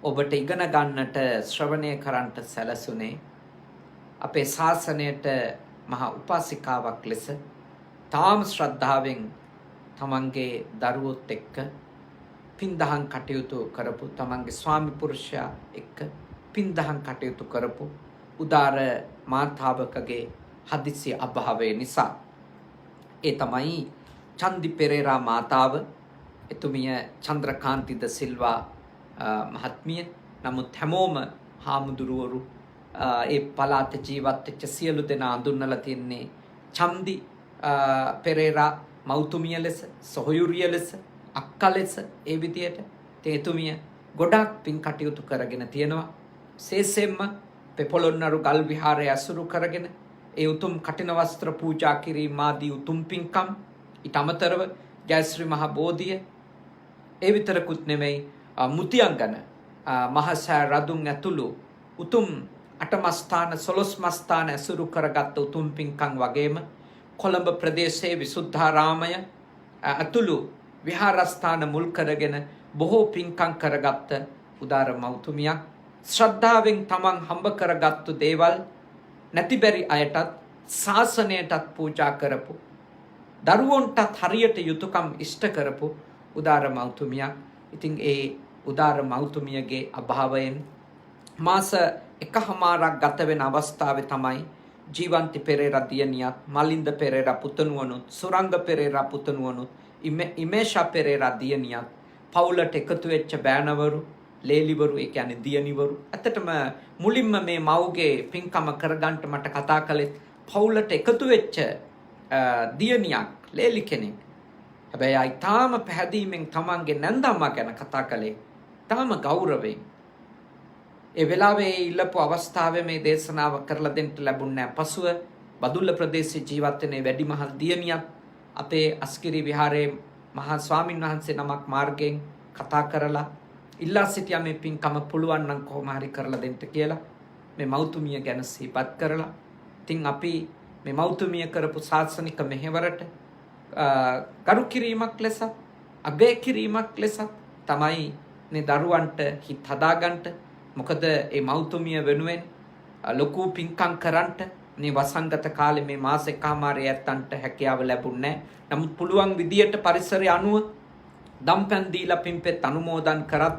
ඔබට ඉගෙන ගන්නට ශ්‍රවණය කරන්නට සැලසුනේ අපේ ශාසනයට මහා උපාසිකාවක් ලෙස තාම ශ්‍රද්ධාවෙන් තමන්ගේ දරුවොත් එක්ක පින්දහම් කටයුතු කරපු තමන්ගේ ස්වාමි පුරුෂයා එක්ක පින්දහම් කටයුතු කරපු උදාර මාතාවකගේ හදිසි අභාවය නිසා ඒ තමයි චන්දි පෙරේරා මාතාව. එතුමිය චන්ද්‍රකාන්තිද සිල්වා මහත්මිය. නමුත් හැමෝම හාමුදුරුවරු ඒ පළාත ජීවත් වෙච්ච සියලු දෙනා හඳුන්වලා තින්නේ චන්දි පෙරේරා මෞතුමිය ලෙස, සොහොයුරිය ලෙස, අක්කා ලෙස. ඒ විදියට එතුමිය ගොඩාක් පින් කටයුතු කරගෙන තියෙනවා. විශේෂයෙන්ම පොළොන්නරු ගල් විහාරය ඇසුරු කරගෙන ඒ උතුම් කටින වස්ත්‍ර පූජා කිරීම ආදී උතුම් පින්කම්, ඊට අමතරව ජයශ්‍රී මහ බෝධිය, ඒ විතරකුත් නෙමෙයි මුතියංගන මහසෑ රදුන් ඇතුළු උතුම් අටමස්ථාන 12 මස්ථාන ඇසුරු කරගත් උතුම් පින්කම් වගේම කොළඹ ප්‍රදේශයේ විසුද්ධාරාමය අතුළු විහාරස්ථාන මුල් කරගෙන බොහෝ පින්කම් කරගත්ත උදාර මෞතුමියක් ශ්‍රද්ධාවෙන් තමන් හම්බ කරගත්තු දේවල් නැතිබැරි අයටත් ශාසනයටත් පූජා කරපු දරුවන්ටත් හරියට යුතුයකම් ඉෂ්ට කරපු උදාර මෞතුමියක්. ඉතින් ඒ උදාර මෞතුමියගේ අභාවයෙන් මාස එකහමාරක් ගත වෙන අවස්ථාවේ තමයි ජීවන්ති පෙරේරා දියණියත් මලින්ද පෙරේරා පුතණුවනුත් සුරංග පෙරේරා පුතණුවනුත් ඉමේෂා පෙරේරා දියණියත් පවුලට එකතු වෙච්ච බෑනවරු ලේලිවරු ඒ කියන්නේ දියණිවරු ඇත්තටම මුලින්ම මේ මව්ගේ පින්කම කරගන්න මට කතා කළේ පවුලට එකතු වෙච්ච දියණියක් ලේලි කෙනෙක්. හැබැයි ආයි තාම පැහැදීමෙන් තමන්ගේ නැන්දම්මා ගැන කතා කළේ තාම ගෞරවයෙන්. ඒ වෙලාවේ ඉල්ලපු අවස්ථාවේ මේ දේශනාව කරලා දෙන්න ලැබුණේ නැහැ. පසුව බදුල්ල ප්‍රදේශයේ ජීවත් වෙන වැඩිමහල් දියණියක් අපේ අස්කිරි විහාරයේ මහා ස්වාමින් වහන්සේ නමක් මාර්ගයෙන් කතා කරලා ඉල්ලා සිටියා මේ පින්කම පුළුවන් නම් කොහොම හරි කරලා දෙන්න කියලා මේ මෞතුමිය ගැන සිහිපත් කරලා ඉතින් අපි මේ මෞතුමිය කරපු සාසනික මෙහෙවරට ගරු කිරීමක් ලෙස අගය කිරීමක් ලෙස තමයි මේ දරුවන්ට හිත හදාගන්න. මොකද මේ මෞතුමිය වෙනුවෙන් ලොකු පින්කම් කරන්නට මේ වසංගත කාලේ මේ මාස එකමාරේ ඇත්තන්ට හැකියාව ලැබුණේ නැහැ. නමුත් පුළුවන් විදියට පරිසරය අනුව දම්පැන් දීලා පින්පෙත් අනුමෝදන් කරත්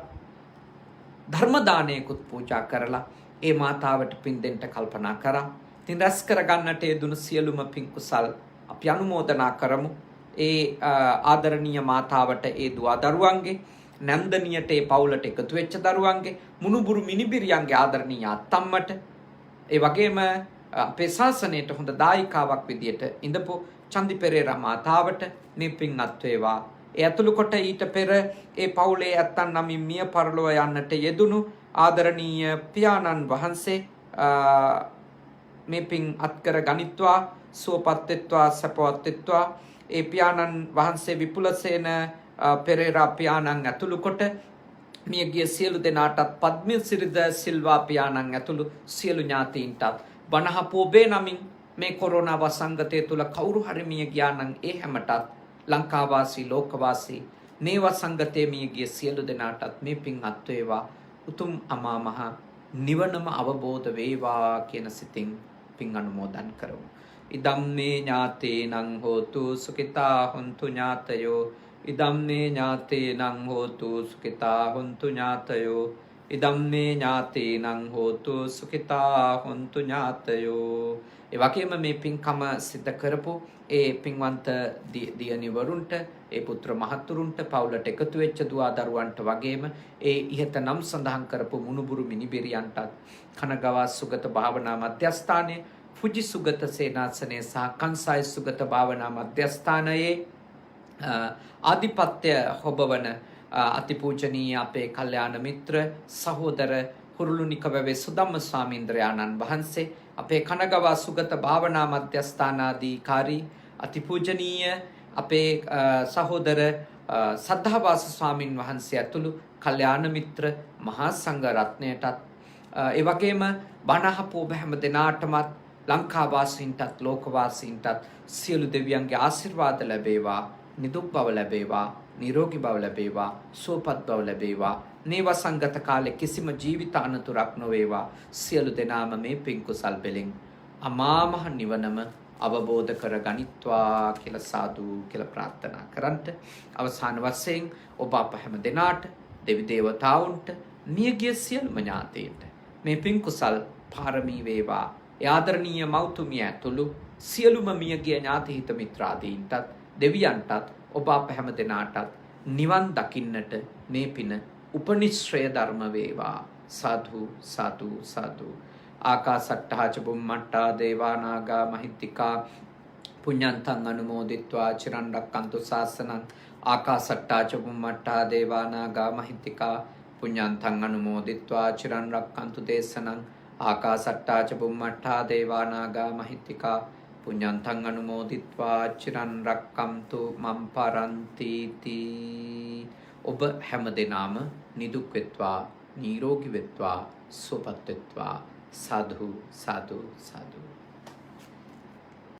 ධර්ම දානයකුත් පූජා කරලා ඒ මාතාවට පින් දෙන්න කල්පනා කරා. ඉතින් රැස් කරගන්නට යෙදුණු සියලුම පින් කුසල් අපි අනුමෝදනා කරමු. ඒ ආදරණීය මාතාවට ඒ දුවා දරුවන්ගේ නැන්දනියට ඒ පවුලට එකතු වෙච්ච දරුවන්ගේ මුණුබුරු මිනිබිරියන්ගේ ආදරණීය අත්තම්මට ඒ වගේම අපේ ශාසනයට හොඳ දායිකාවක් විදියට ඉඳපු චන්දි පෙරේරා මාතාවට මේ පින් අත් වේවා. ඒ ඇතුළු කොට ඊට පෙර ඒ පවුලේ ඇත්තන් නමින් මිය පරලොව යන්නට යෙදුණු ආදරණීය පියාණන් වහන්සේ මේ පින් අත්කර ගනිත්වා සුවපත් වෙත්වා සපවත් වෙත්වා. ඒ පියාණන් වහන්සේ විපුලසේන පෙරේරා පියාණන් ඇතුළු කොට මියගිය සියලු දෙනාටත් පද්මිල් සිරිද සිල්වා පියාණන් ඇතුළු සියලු ඥාතීන්ටත් වනහපු ඔබේ නමින් මේ කොරෝනා වසංගතය තුළ කවුරු හරි මිය ගියා නම් ඒ හැමටත් ලංකාවාසී ලෝකවාසී මේ වසංගතයේ මියගිය සියලු දෙනාටත් මේ පින් අත් වේවා. උතුම් අමා මහ නිවනම අවබෝධ වේවා කියන සිතින් පින් අනුමෝදන් කරමු. ඉදම් මේ ඥාතේනං හෝතු සුඛිතා හොන්තු ඥාතයෝ ඉදම් මේ ඥාතේනං හෝතු සුඛිතා හොන්තු ඥාතයෝ ඉදම් මේ ඥාතේනං හෝතු සුඛිතා හොන්තු ඥාතයෝ. ඒ වගේම මේ පින්කම සිද්ධ කරපු ඒ පින්වන්ත දියණිවරුන්ට ඒ පුත්‍ර මහතුරුන්ට පවුලට එකතු වෙච්ච දුවා දරුවන්ට වගේම ඒ ඉහත නම් සඳහන් කරපු මුණුබුරු මිනිබිරියන්ටත් කනගවා සුගත භාවනා මධ්‍යස්ථානයේ ෆුජි සුගත සේනාසනයේ සහ කන්සයි සුගත භාවනා මධ්‍යස්ථානයේ ආධිපත්‍ය හොබවන අතිපූජනීය අපේ කල්යාණ මිත්‍ර සහෝදර හුරුළුනිකවැවේ සුදම්ම ස්වාමීන්ද්‍රයාණන් වහන්සේ අපේ කනගවා සුගත භාවනා මධ්‍යස්ථානාධිකාරී අතිපූජනීය අපේ සහෝදර සද්ධාවාස ස්වාමින් වහන්සේ ඇතුළු කල්යාණ මිත්‍ර මහා සංඝ රත්නයටත් ඒ වගේම බණහපු ඔබ හැම දෙනාටමත් ලංකාවාසීන්ටත් ලෝකවාසීන්ටත් සියලු දෙවියන්ගේ ආශිර්වාද ලැබේවා. නිදුක් බව ලැබේවා. නිරෝගී බව ලැබේවා. සුවපත් බව ලැබේවා. මේ වසංගත කාලේ කිසිම ජීවිත අනතුරක් නොවේවා. සියලු දෙනාම මේ පින් කුසල් බෙලින් අමා මහ නිවනම අවබෝධ කරගනිත්වා කියලා සාදු කියලා ප්‍රාර්ථනා කරන්ට අවසාන වශයෙන් ඔබ අප හැම දෙනාට දෙවි දේවතාවුන්ට මියගිය සියලුම ඥාතීන්ට මේ පින් කුසල් පාරමී වේවා. ආදරණීය මෞතුමිය ඇතුළු සියලුම මියගිය ඥාති හිත මිත්‍රාදීන්ටත් දෙවියන්ටත් ඔබ අප හැම දෙනාටත් නිවන් දකින්නට මේ පින උපනිශ්‍රය ධර්ම වේවා. සාදු සාදු සාදු. ආකාසට්ටා ච බුම්මට්ටා දේවා නාග මහිත්‍තිකා පුඤ්ඤන්තං අනුමෝදිත්වා චිරන් රැක්කන්තු ශාසනං. ආකාසට්ටා ච බුම්මට්ටා දේවා නාග මහිත්‍තිකා පුඤ්ඤන්තං අනුමෝදිත්වා චිරන් රැක්කන්තු දේශනං. ආකාසට්ටා ච බුම්මට්ටා දේවා නාග මහිත්‍තිකා පුඤ්ඤන්තං අනුමෝදිත්වා චිරන් රැක්කන්තු මම් පරන්ති තී. ඔබ හැම දිනම නිදුක් වෙත්වා, නිරෝගී වෙත්වා, සුවපත් වෙත්වා. साधु साधु साधु.